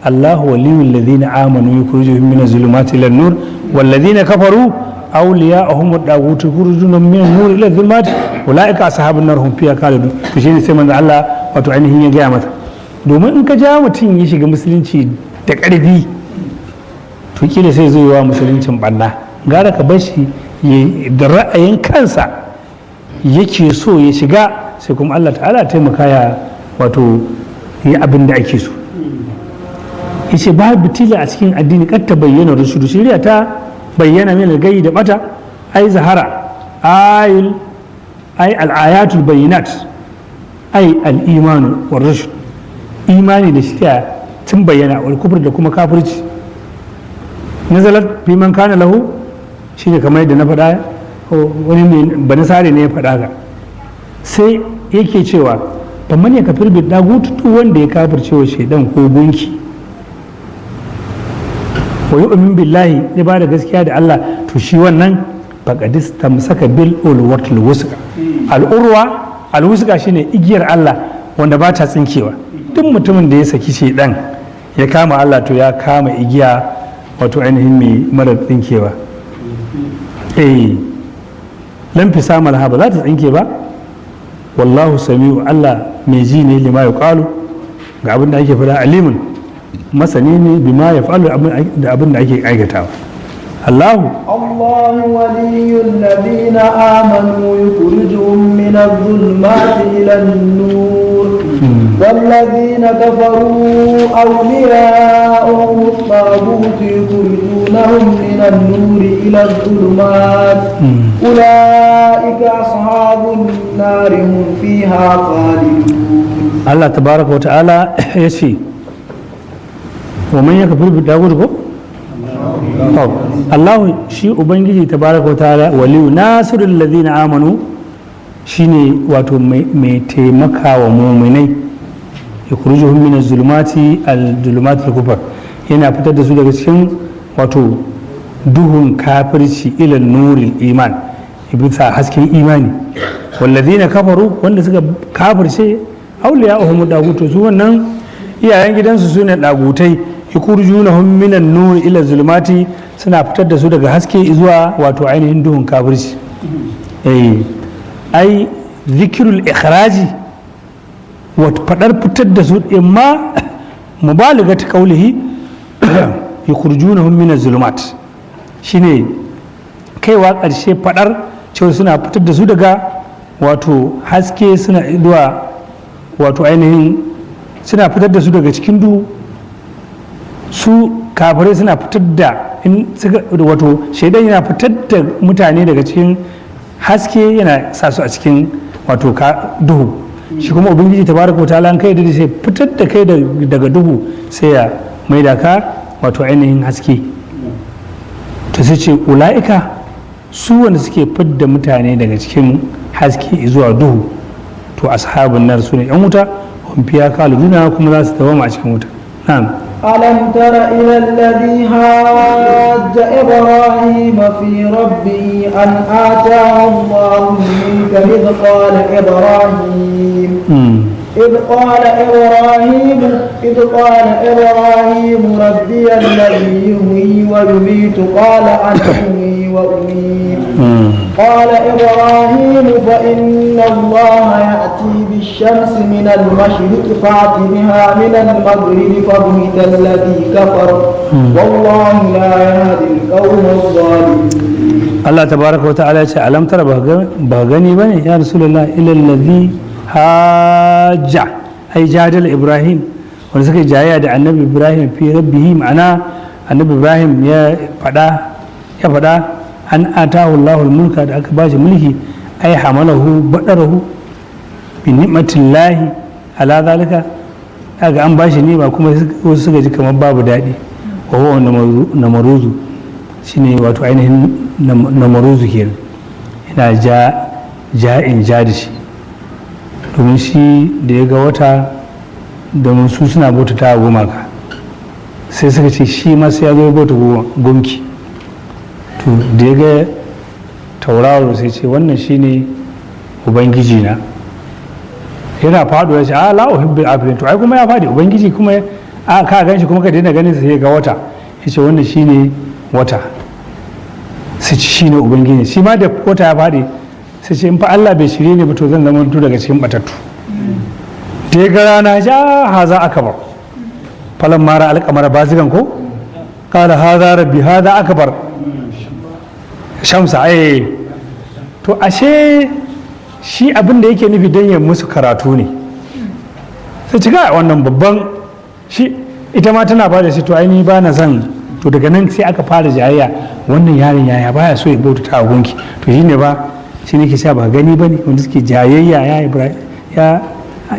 Allahu waliyul ladina amanu yukhrijuhum min az-zulumati ila an-nur wal ladina kafaru awliya'uhum ad-daghut yukhrijunhum min an-nur ila adh-dhulumati ulaika ashabun nar hum fiha khalidun. to shine sai manzo Allah wato ainihin ya gaya mata, domin in ka ja mutum ya shiga musulunci da ƙarfi to kila sai zai wa musuluncin banna, gara ka bar shi da ra'ayin kansa yake so ya shiga, sai kuma Allah ta'ala taimaka ya wato yi abin da ake so. yace babu tila a cikin addini kad ta bayyana rushudu, shari'a ta bayyana min gai da bata, ai zahara ai al-ayatul bayyinat ai al-imanu war rushd, imani da shari'a tun bayyana, wal kufr da kuma kafirci. nazalat fi man kana lahu, shine kamar yadda na faɗa, wani mai banasare ne ya faɗa ga, sai yake cewa fa man yakfir bi dagut, duk wanda ya kafirce wa shaidan ko gunki, wa yu'min billahi, ya ba da gaskiya da Allah, to shi wannan faqadis tamsaka bil urwatil wusqa. al-urwa al-wusqa shine igiyar Allah wanda ba ta tsinkewa. duk mutumin da ya saki shaidan ya kama Allah, to ya kama igiya wato ainihin mai mara tsinkewa. lam fisamal ha, ba za ta tsinke ba. wallahu samiu, Allah mai ji ne lima yuqalu, ga abin da ake faɗa, alimun masani ne bima ya fa'alu da abin da ake aikatawa. Allahu
ولي الذين آمنوا يخرجهم من الظلمات إلى النور والذين كفروا أولياءهم الطاغوت يخرجونهم من النور إلى الظلمات أولئك أصحاب النار هم فيها خالدون.
الله تبارك وتعالى يشفي ومن يكفر بالطاغوت Allah shi Ubangiji tabaraka wa ta'ala waliyu nasirul ladina amanu, shine wato mai taimaka wa muminai, yukhrijuhum min az-zulumati al-zulumati al-kufr, yana fitar da su daga cikin wato duhun kafirci ila nuril iman, bisa hasken imani. walladina kafaru, wanda suka kafirce, awliya'uhum dagutu, su wannan iyayen gidansu sune dagutai, yukhrijunahum minan nur ila zulumati, suna fitar da su daga haske zuwa wato ainihin duhun kafirci. ai zikirul ikhraji, wato fadar fitar da su imma mubalaga ta kaulihi yukhrijunahum minaz zulumat, shine kaiwa karshe fadar cewa suna fitar da su daga wato haske, suna zuwa wato ainihin suna fitar da su daga cikin duhu. su kafirai suna fitar da wato shaidan yana fitar da mutane daga cikin haske, yana sa su a cikin wato duhu. shi kuma ubangiji tabaraka wa ta'ala kai da sai fitar da kai daga duhu, sai ya maida ka wato ainihin haske. to sai ce ula'ika, su wanda suke fidda mutane daga cikin haske zuwa duhu, to ashabun nar su ne yan wuta, hum fiha khaliduna, kuma za su dawama a cikin wuta. na'am.
ألم تر إلى الذي حاج إبراهيم في ربه أن آتاه الله الملك إذ قال إبراهيم ربي الذي يحيي ويميت قال أنا أحيي وأميت قال إبراهيم فإن الله يأتي بالشمس من المشرق فأت بها من المغرب فبهت الذي كفر والله لا يهدي القوم الظالمين.
Allah tabaraka wa ta'ala ya ce alam tara ba gani bane ya rasulullah ila allazi hajja ai jadal ibrahim wanda suka jayya da annabi ibrahim fi rabbihi ma'ana annabi ibrahim ya fada an atahu allahul mulka da aka bashi mulki ai hamalahu badarahu bi ni'matillahi ala zalika kaga an bashi ne ba kuma wasu suka ji kamar babu dadi wa huwa namaruzu shine wato ainihin namaruzu kenan yana ja'in ja da shi domin shi da ya ga wata domin su suna bauta ta gumaka sai suka ce shi ma sai ya zo bauta gunki to da ya ga tauraro sai ce wannan shine ubangiji na yana faɗo ya ce a la uhibbu afilin to ai kuma ya faɗi ubangiji kuma ka gan shi kuma ka daina ganin sai ya ga wata ya ce wannan shine wata sai ci shine ubangiji shi ma da wata ya faɗi sai ce in fa Allah bai shirye ne ba to zan zama daga cikin batattu da ya ga rana ja haza akbar falan mara alƙamara bazigan ko qala haza rabbi haza akbar shamsa to ashe shi abin da yake nufi don ya musu karatu ne sai cika wannan babban shi ita ma tana ba da shi to ainihi ba na son to daga nan sai aka fara jayayya wannan yaron yaya baya so ya bauta ta gunki to shine ba shi ne ke sha ba gani ba ne wanda suke jayayya ya ibrahim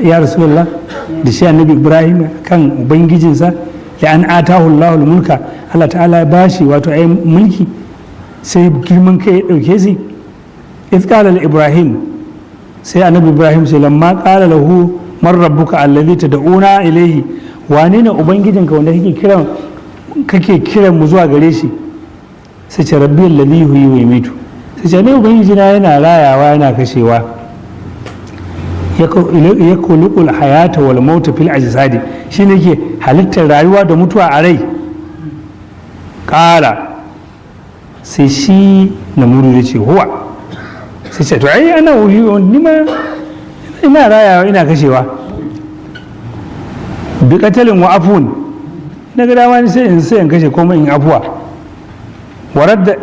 ya rasulullah da shi annabi ibrahim kan ubangijinsa da an atahu allahul mulka Allah ta'ala ya bashi wato ayi mulki sai girman kai ya dauke shi qala ibrahim sai annabi ibrahim sai lamma qala lahu man rabbuka alladhi tad'una ilayhi wane ne ubangijinka wanda kake kiran mu zuwa gare shi sai ce rabbi alladhi yuhyi wa yumiitu sai ce ne ubangijina yana rayawa yana kashewa ya kulukul hayata wal mauta fil ajsadi shine ke halittar rayuwa da mutuwa a rai kala sai shi namuru ya ce huwa sai ce to ai ana wuhi ni ma ina rayawa ina kashewa bi katalin wa afun na ga dama ni sai in kashe kuma in afuwa warar da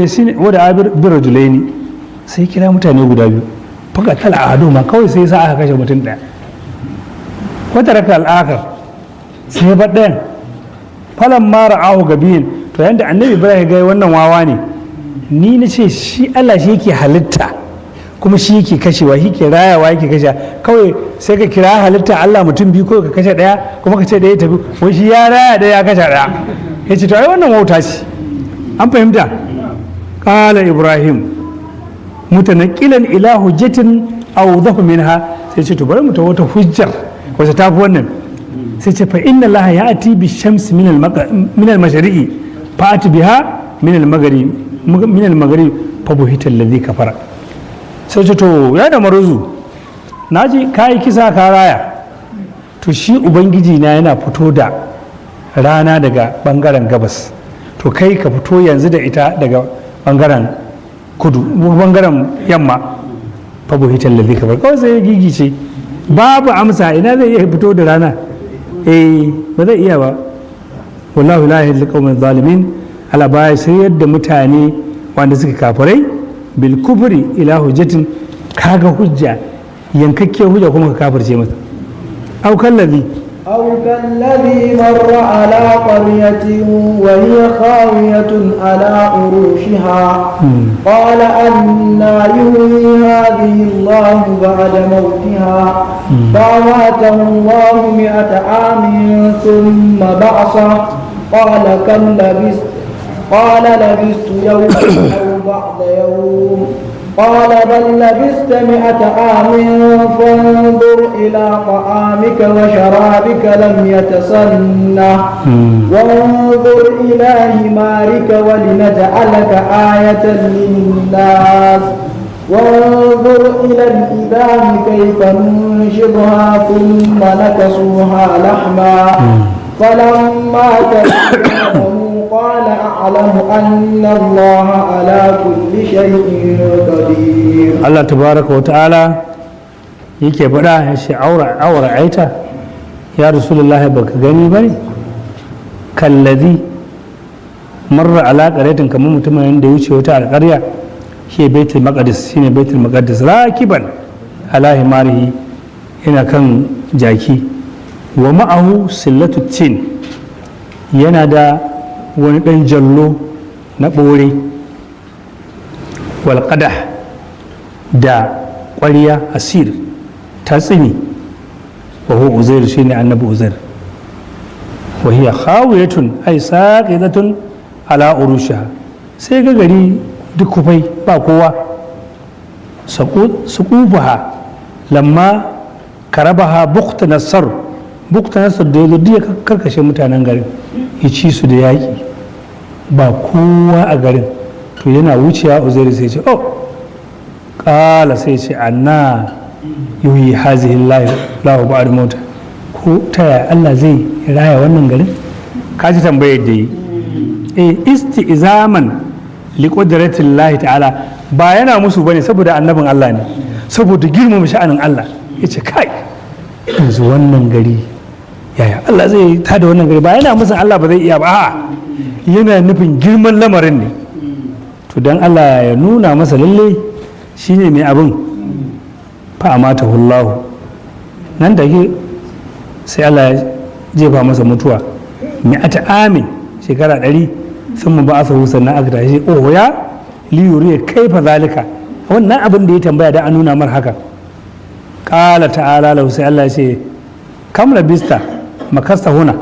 shine wada abir birajulaini sai kira mutane guda biyu faka tala a hadu ma kawai sai sa aka kashe mutum ɗaya wata raka al'akar sai ba ɗayan falon mara ahu gabiyin to yadda annabi ibrahim ga wannan wawa ne ni na ce shi allah shi yake halitta kuma shi yake kashewa shi ke rayawa yake kashe kawai sai ka kira halitta allah mutum biyu ko ka kashe ɗaya kuma ka ce ɗaya tafi wai shi ya raya ɗaya ya kashe ɗaya ya ce to ai wannan wauta ce an fahimta ƙala ibrahim mutanaqilan ila hujjatin awdahu minha sai ce to bari mu ta wata hujjar wacce ta fi wannan sai ce fa inna allaha ya'ti bi shamsi min al mashriqi fa ati biha min al maghrib fa buhita alladhi kafara sai ce to ya da maruzu naji kai kisa ka raya to shi ubangiji na yana fito da rana daga bangaren gabas to kai ka fito yanzu da ita daga bangaren kudu bangaren yamma fa buhitar lalzi kafar kawai sai ya gigice babu amsa ina zai iya fito da rana ba zai iya ba wallahu la yahdi al zalimin ala baya sai yadda mutane wanda suka kafirai bil kufri ila hujjatin kaga hujja yankakke hujja kuma ka kafirce masa au kallazi
أو كالذي مر على قرية وهي خاوية على عروشها قال أنى يحيي هذه الله بعد موتها فأماته الله 100 عام ثم بعثه قال كم لبثت قال لبثت يوما أو بعض يوم قال بل لبثت 100 عام فانظر إلى طعامك وشرابك لم يتسنه وانظر إلى حمارك ولنجعلك آية للناس وانظر إلى الإذان كيف ننشدها ثم نكسوها لحما فلما كسوها قال أعلم أن الله على كل شيء قدير.
Allah tabaraka wa ta'ala yake faɗa ya ce aura aita ya rasulullahi baka gani bane kallazi marra ala qaryatin kamar mutumin da ya wuce wata alƙarya shi baitul maqdis shine baitul maqdis rakiban ala himarihi yana kan jaki wa ma'ahu sillatu tin yana da wani ɗan jallo na ɓore wal qadah da ƙwariya asir ta tsini wa huwa uzair shine annabi uzair wa hiya khawiyatun ay saqidatun ala urushiha sai ga gari duk kufai ba kowa suqufaha lamma karabaha bukta nasar da ya zo ya karkashe mutanen garin ya ci su da yaƙi ba kowa a garin to yana wucewa uzair sai ce oh ƙala sai ce anna yuhi hazihi lahu ba'd mauta ko ta yaya Allah zai raya wannan garin kaji tambayar da yi isti'zaman li qudratillahi ta'ala ba yana musu bane saboda annabin Allah ne saboda girmama sha'anin Allah yace kai yanzu wannan gari yaya Allah zai tada wannan gari ba yana musu Allah ba zai iya ba a'a yana nufin girman lamarin ne to dan Allah ya nuna masa lalle shine mai abin fa amata hullahu nan da ke sai Allah ya jefa masa mutuwa mi'ata amin shekara 100 sun mu ba a sahu sannan aka tashi oh ya liyuri kaifa zalika wannan abin da ya tambaya da an nuna mar haka qala ta'ala lahu sai Allah ya ce kam labista makasta huna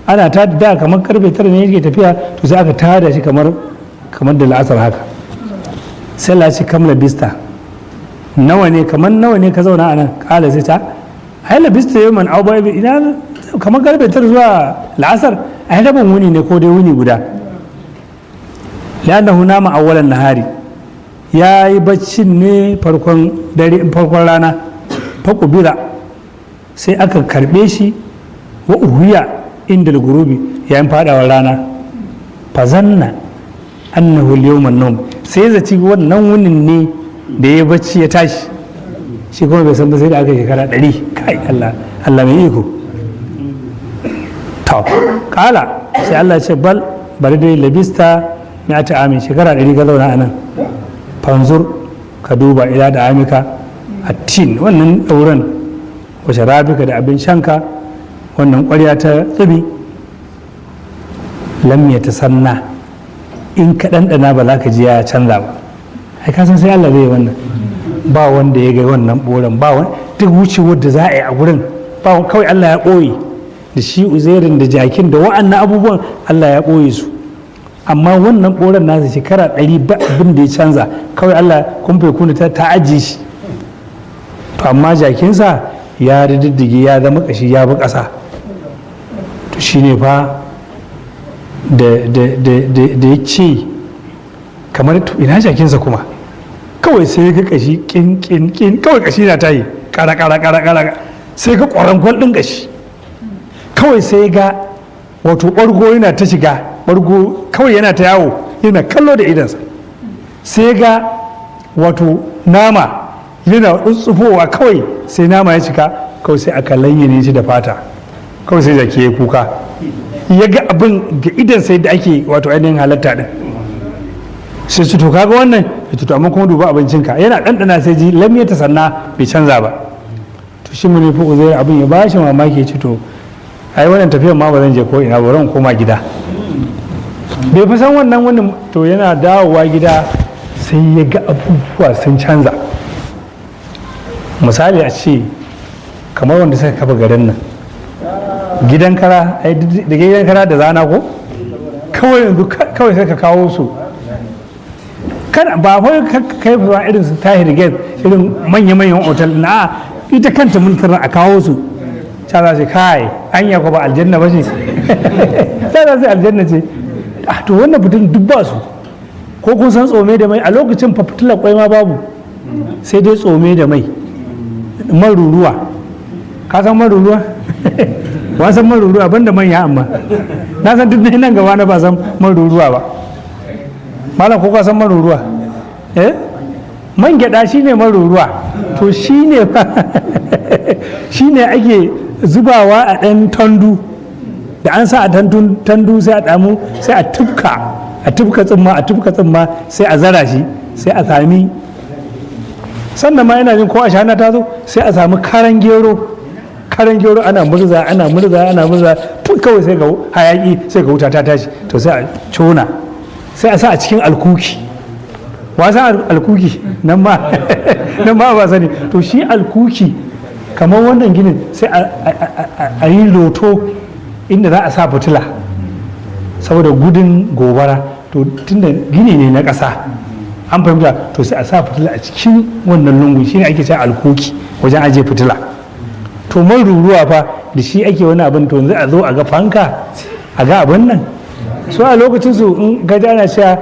ana ta da kamar karfe 9 ne yake tafiya to sai aka tada shi kamar da la'asar haka sai Allah ya ce kam labista nawa ne ka zauna anan kala sai ta ai labista yawman aw bai ina kamar karfe 9 zuwa la'asar ai rabin wuni ne ko dai wuni guda li'annahu nama awwalan nahari ya yi baccin ne farkon rana fakubira sai aka karbe shi wa uhiya inda gurubi yayin fadawar rana fazanna annahu al-yawman nawm sai zaci wannan wunin ne da ya bacci ya tashi shi kuma bai san ba sai da aka shekara 100 kai Allah mai iko to kala sai Allah ya ce bari dai labista mai ta amin shekara 100 ka zauna a nan fanzur ka duba ila da amika a tin wannan ɗauran wace rabika da abin shanka wannan ƙwarya ta tsibi lamya ta sanna in ka ɗanɗana ba za ka ji ya canza ba ai ka san sai Allah zai wannan ba wanda ya ga wannan ɓoran ba wani duk wucewar da za a yi a gurin ba kawai Allah ya ɓoye da shi uzairin da jakin da wa'annan abubuwan Allah ya ɓoye su amma wannan ɓoran nasa shekara 100 ba abin da ya canza kawai Allah kumfe kuna ta ajiye shi to amma jakinsa ya riddige ya zama kashi ya bi ƙasa to shine fa da ya ce kamar ina jakinsa kuma kawai sai ga kashi kin kawai kashi na tayi kara sai ga ƙwarankwal ɗin kashi kawai sai ga wato ɓargo yana ta shiga ɓargo kawai yana ta yawo yana kallo da idansa sai ga wato nama yana tsufowa kawai sai nama ya cika kawai sai aka layyane shi da fata kawai sai jaki ya kuka ya ga abin ga idan sai da ake wato ainihin halatta din sai su to kaga wannan ya tuto amma kuma duba abincinka yana ɗanɗana sai ji lamiyar ta sanna bai canza ba to shi mu ne fi uzair abin ya bashi mamaki ya ci to ai wannan tafiyar ma ba zan je ko ina ba ran koma gida bai fi san wannan to yana dawowa gida sai ya ga abubuwa sun canza misali a ce kamar wanda suka kafa garin nan gidan kara da gidan kara da zana ko kawai yanzu kawai sai ka kawo su kan ba fa kai fa irin su tahir gate irin manya-manyan otal na ita kanta mun a kawo su ta za su kai anya ko ba aljanna ba ce ta za su aljanna ce to wannan fitin duk ba su ko kun san tsome da mai a lokacin fa fitilar kwai ma babu sai dai tsome da mai maruruwa ka san maruruwa ba san maruruwa banda manya amma na san duk nan gaba na ba san maruruwa ba malam ko ka san maruruwa man gyada shine maruruwa to shine shine ake zubawa a ɗan tandu da an sa a tandu sai a damu sai a tufka tsimma sai a zara shi sai a sami sannan ma yana jin ko a shana ta zo sai a sami karan gero ana murza tun kawai sai ga hayaki sai ga wuta ta tashi to sai a cona sai a sa a cikin alkuki wasa alkuki nan ma ba sani to shi alkuki kamar wannan ginin sai a yi loto inda za a sa fitila saboda gudun gobara to tunda gini ne na ƙasa an fahimta to sai a sa fitila a cikin wannan lungu shi ne ake cewa alkuki wajen ajiye fitila to man ruruwa fa da shi ake wani abin to yanzu a zo a ga fanka a ga abin nan so a lokacin su in gaji ana cewa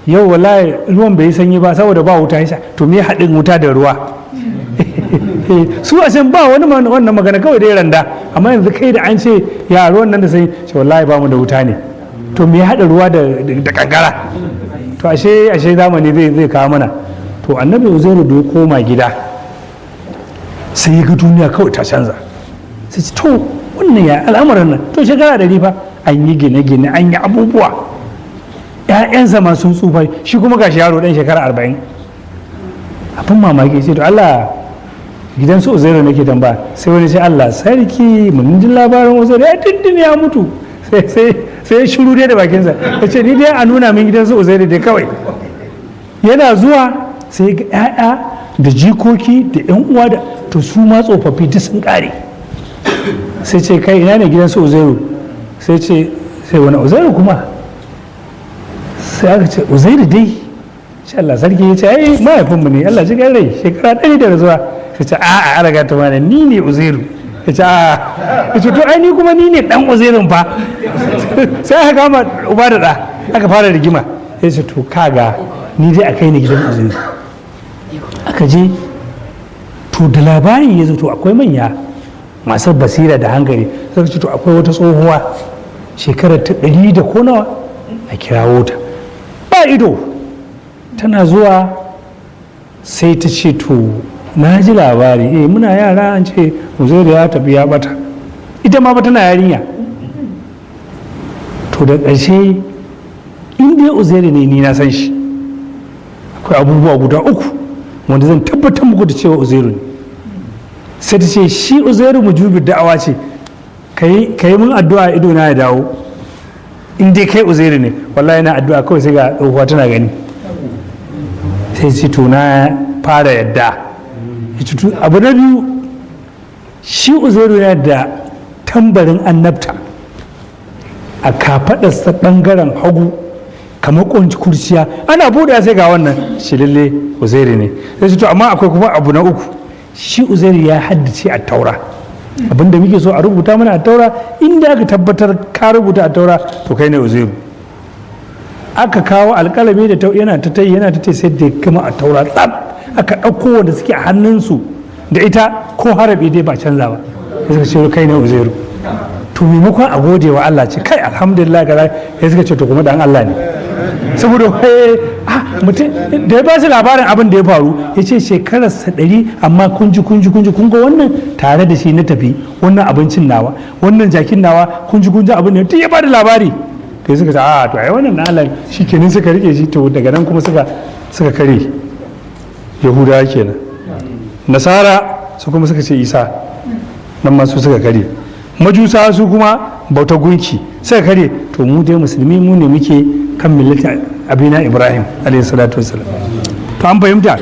yau wallahi ruwan bai yi sanyi ba saboda ba wuta yasa to me haɗin wuta da ruwa su a can ba wani wannan magana kawai dai randa amma yanzu kai da an ce ya ruwan nan da sai ce wallahi ba mu da wuta ne to me haɗa ruwa da kankara to ashe zamani zai kawo mana to annabi uzairu da ya koma gida sai ya ga duniya kawai ta canza sai ce to wannan ya al'amuran nan to shekara 100 fa an yi gine-gine an yi abubuwa ‘ya'yansa ma sun tsufa shi kuma gashi yaro ɗan shekara 40 abin mamaki ce to Allah gidan su uzairu nake tambaya sai wani sai Allah sarki mun ji labarin uzairu ya dindin ya mutu sai ya shiru dai da bakinsa ya ce ni dai a nuna min gidan su uzairu dai kawai yana zuwa sai ga ‘ya'ya da jikoki da ‘yan uwa da to su ma tsofaffi duk sun ƙare sai ce kai ina ne gidan su uzairu sai ce sai wani uzairu kuma sai aka ce uzairu dai shi Allah sarki ya ce ai mahaifinmu ne Allah ji rai shekara 100 da zuwa sai ce a'a an raga ta mana ni ne uzairu ya ce a'a ya ce to ai ni kuma ni ne dan uzairun fa sai aka kama uba da ɗa aka fara rigima ya ce to kaga ni dai a kai ni gidan uzairu aka je to da labarin ya zo to akwai manya masu basira da hankali sai ce to akwai wata tsohuwa shekarar ta 100 da ko nawa a kirawo ta ba ido tana zuwa sai ta ce to na ji labari muna yara an ce uzairu ya tafi ya bata ita ma ba tana yarinya to da ƙarshe in dai uzairu ne ni na san shi akwai abubuwa guda 3 wanda zan tabbatar muku da cewa uzairu ne sai ta ce shi uzairu mujubi da'awa ce ka yi mun addu'a ido na ya dawo in dai kai uzairu ne wallahi na addu'a kawai sai ga tsohuwa tana gani sai ce to na fara yadda abu na biyu shi uzairu yana da tambarin annabta a kafaɗarsa ɓangaren hagu kamar kurciya ana buɗe sai ga wannan shi lalle uzairu ne sai ce to amma akwai kuma abu na 3 shi uzairu ya haddace a taura abinda muke so a rubuta mana a taura inda aka tabbatar ka rubuta a taura to kai ne uzairu aka kawo alƙalami da yana ta tai sai da kama a taura tsab aka ɗauko wanda suke a hannunsu da ita ko harabi dai ba canza ba sai suka ce kai ne uzairu to maimakon a gode wa Allah ce kai alhamdulillah kaza sai suka ce to kuma dan Allah ne saboda mutum da ya ba su labarin abin da ya faru ya ce shekararsa 100 amma kun ga wannan tare da shi na tafi wannan abincin nawa wannan jakin nawa kun ji abin da ya ba da labari kai suka ce to ai wannan na Allah shi kenan suka rike shi to daga nan kuma suka kare yahudawa kenan nasara su kuma suka ce isa nan ma su suka kare majusa su kuma bauta gunki suka kare to mu dai musulmi mu ne muke kan millata abina ibrahim alayhi salatu wassalam to an fahimta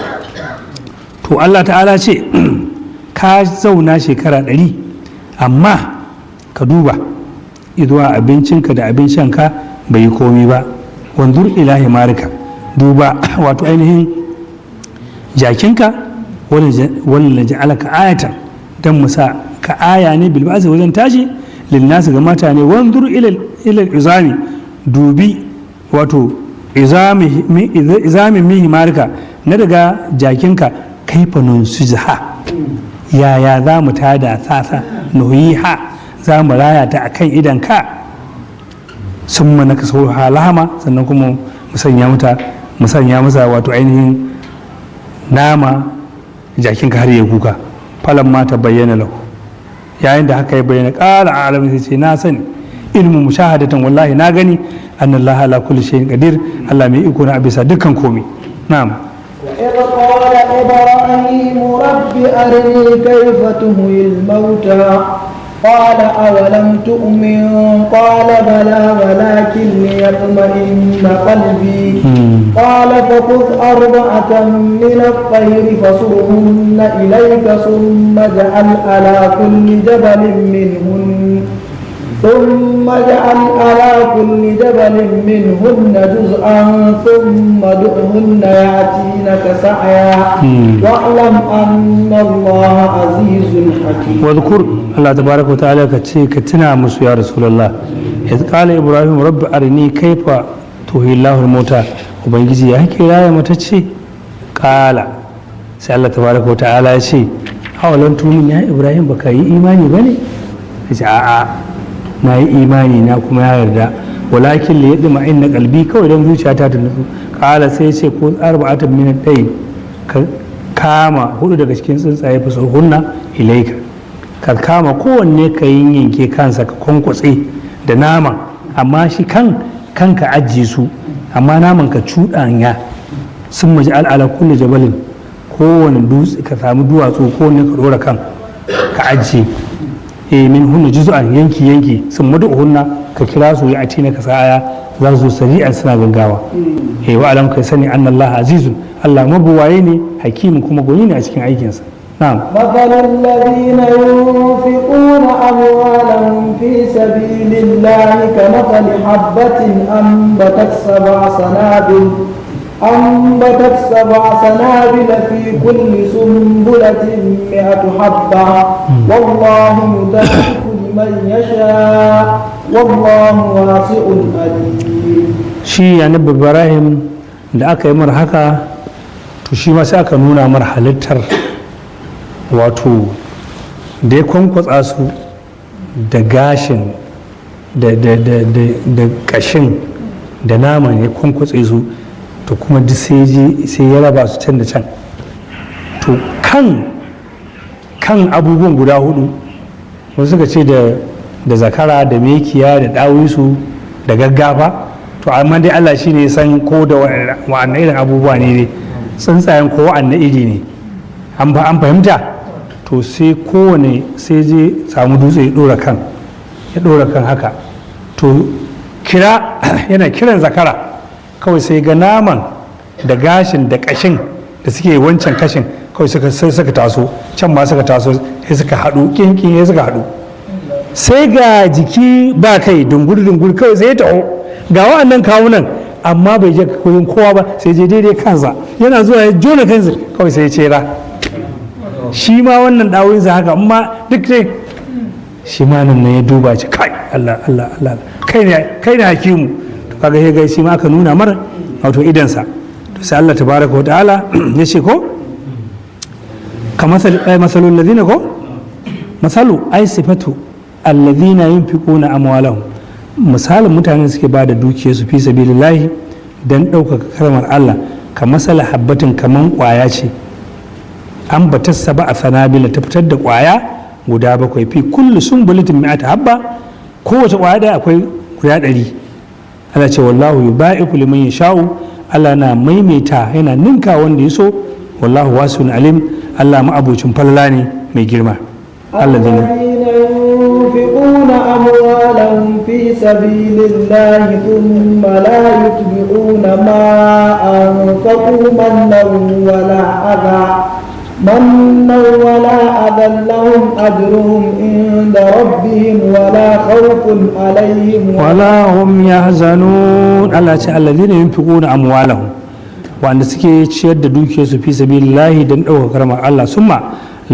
to Allah ta'ala ce ka zauna shekara 100 amma ka duba izuwa abincinka da abin shanka bai yi komi ba wanzur ilahi marika duba wato ainihin jakinka wani ja'alaka ayatan dan musa ka aya ne bilbasi wajen tashi linnasu ga mutane wanzur ilal izami dubi wato izamin mihi marika na daga jakinka kaifa nunsuha yaya za mu tada sasa nuhiha za mu raya ta akan idan ka sun mana ka sau halama sannan kuma mu sanya masa wato ainihin nama jakin ka har ya kuka falan ma ta bayyana lahu yayin da haka ya bayyana ƙara a alamin sai ce na sani ilmu mushahadatan wallahi na gani annallaha ala kulli shay'in qadir Allah mai iko na bisa dukkan komai na'am
وإذ قال إبراهيم رب أرني كيف تحيي الموتى قال أولم تؤمن قال بلى ولكن ليطمئن قلبي قال فخذ أربعة من الطير فصرهن إليك ثم اجعل على كل جبل منهن جزءا ثم ادعهن يأتينك سعيا واعلم أن الله عزيز حكيم.
واذكر الله تبارك وتعالى كتنا مسو يا رسول الله إذ قال إبراهيم رب أرني كيف تحيي الله الموتى وبنجي يا كلا يا متشي قال sai Allah tabaraka wa ta'ala ya ce awalan tumin ya Ibrahim baka yi imani bane ya ce a'a na yi imani na kuma ya yarda walakin li yadma inna qalbi kawai dan zuciyata ta nutsu kala sai ya ce ko arba'atan min ad-dayn ka kama hudu daga cikin tsuntsaye fa hunna ilaika ka kama kowanne ka yanke kansa ka kwankwatse da nama amma shi kanka ajiye su amma naman ka cuɗanya sun maji ala kulli jabalin kowane dutse ka samu duwatsu kowanne ka dora kan ka ajiye min hunna juz'an yanki sun madu hunna ka kira su ya atina ka sa'aya za su sari'an suna gaggawa wa alam kai sani annallaha azizun Allah mabuwaye ne hakimin kuma gwani ne a cikin aikinsa na'am
مثل الذين ينفقون أموالهم في سبيل الله كمثل حبة أنبتت سبع سنابل في كل سنبلة 100 حبة والله يضاعف لمن يشاء والله واسع عليم.
shi annabi Ibrahim da aka yi mar haka to shi ma sai aka nuna mar halittar wato da ya kwankwatsa su da gashin da kashin da naman ya kwankwatse su to kuma duk sai ya raba su can da can to kan abubuwan guda hudu wasu suka ce da zakara da mekiya da dawisu da gaggafa to amma dai Allah shi ne san ko da wa'annan irin abubuwa ne tsuntsayen ko wa'annan iri ne an fahimta to sai kowane sai je samu dutse ya dora kan haka to yana kiran zakara kawai sai ga naman da gashin da kashin da suke wancan kashin kawai suka taso can ma suka taso sai suka haɗu kinkin sai suka haɗu sai ga jiki ba kai dungur kawai sai ya taho ga wa'annan kawunan amma bai je koyin kowa ba sai je daidai kansa yana zuwa ya jona kansa kawai sai ya cera shi ma wannan ɗawinsa haka amma duk dai shi ma nan ya duba ce kai Allah kai ne hakimu to kaga ya ga shi ma aka nuna mara wato idansa to sai Allah tabaraka wa ta'ala ya ce ko ka masalul ladina ko masalu ai sifatu alladhina yunfiquna amwalahum misalin mutane suke ba da dukiyarsu fi sabilillahi dan ɗaukaka kalmar Allah ka masala habbatin kaman ƙwaya ce an batassa ba a sanabila ta fitar da ƙwaya guda 7 fi kullu sumbulatin mi'ata habba kowace ƙwaya da akwai guda 100 Allah ce wallahu yubaiku liman yasha'u Allah na maimaita yana ninka wanda ya so wallahu wasi'un alim Allah ma'abucin falala ne mai girma Allah zai
ينفقون أموالهم في سبيل الله ثم لا يتبعون ما أنفقوا منا ولا أذى لهم أجرهم عند ربهم ولا خوف عليهم
ولا هم يحزنون الله تعالى الذين ينفقون أموالهم وأن سكي تشد دوكي في سبيل الله دن أو كرم الله ثم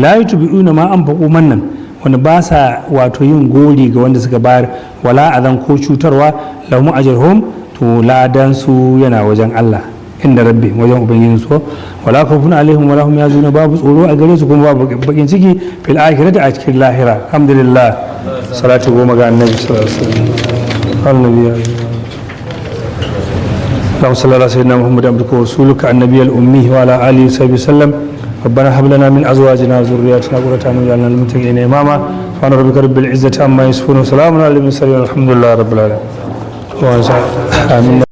لا يتبعون ما أنفقوا منا wanda ba sa wato yin gori ga wanda suka bayar wala azan ko cutarwa lahum ajruhum to ladan su yana wajen Allah inda rabbi wajen ubangijin su wala khawfun alaihim wala hum yazunun babu tsoro a gare su kuma babu bakin ciki fil akhirati a cikin lahira alhamdulillah salatu goma ga annabi sallallahu alaihi wasallam annabi اللهم صل على سيدنا محمد عبدك ورسولك النبي الأمي وعلى آله وصحبه وسلم ربنا هب لنا من أزواجنا وذرياتنا قرة أعين واجعلنا للمتقين إماما سبحان ربك رب العزة عما يصفون وسلام على المرسلين والحمد لله رب العالمين آمين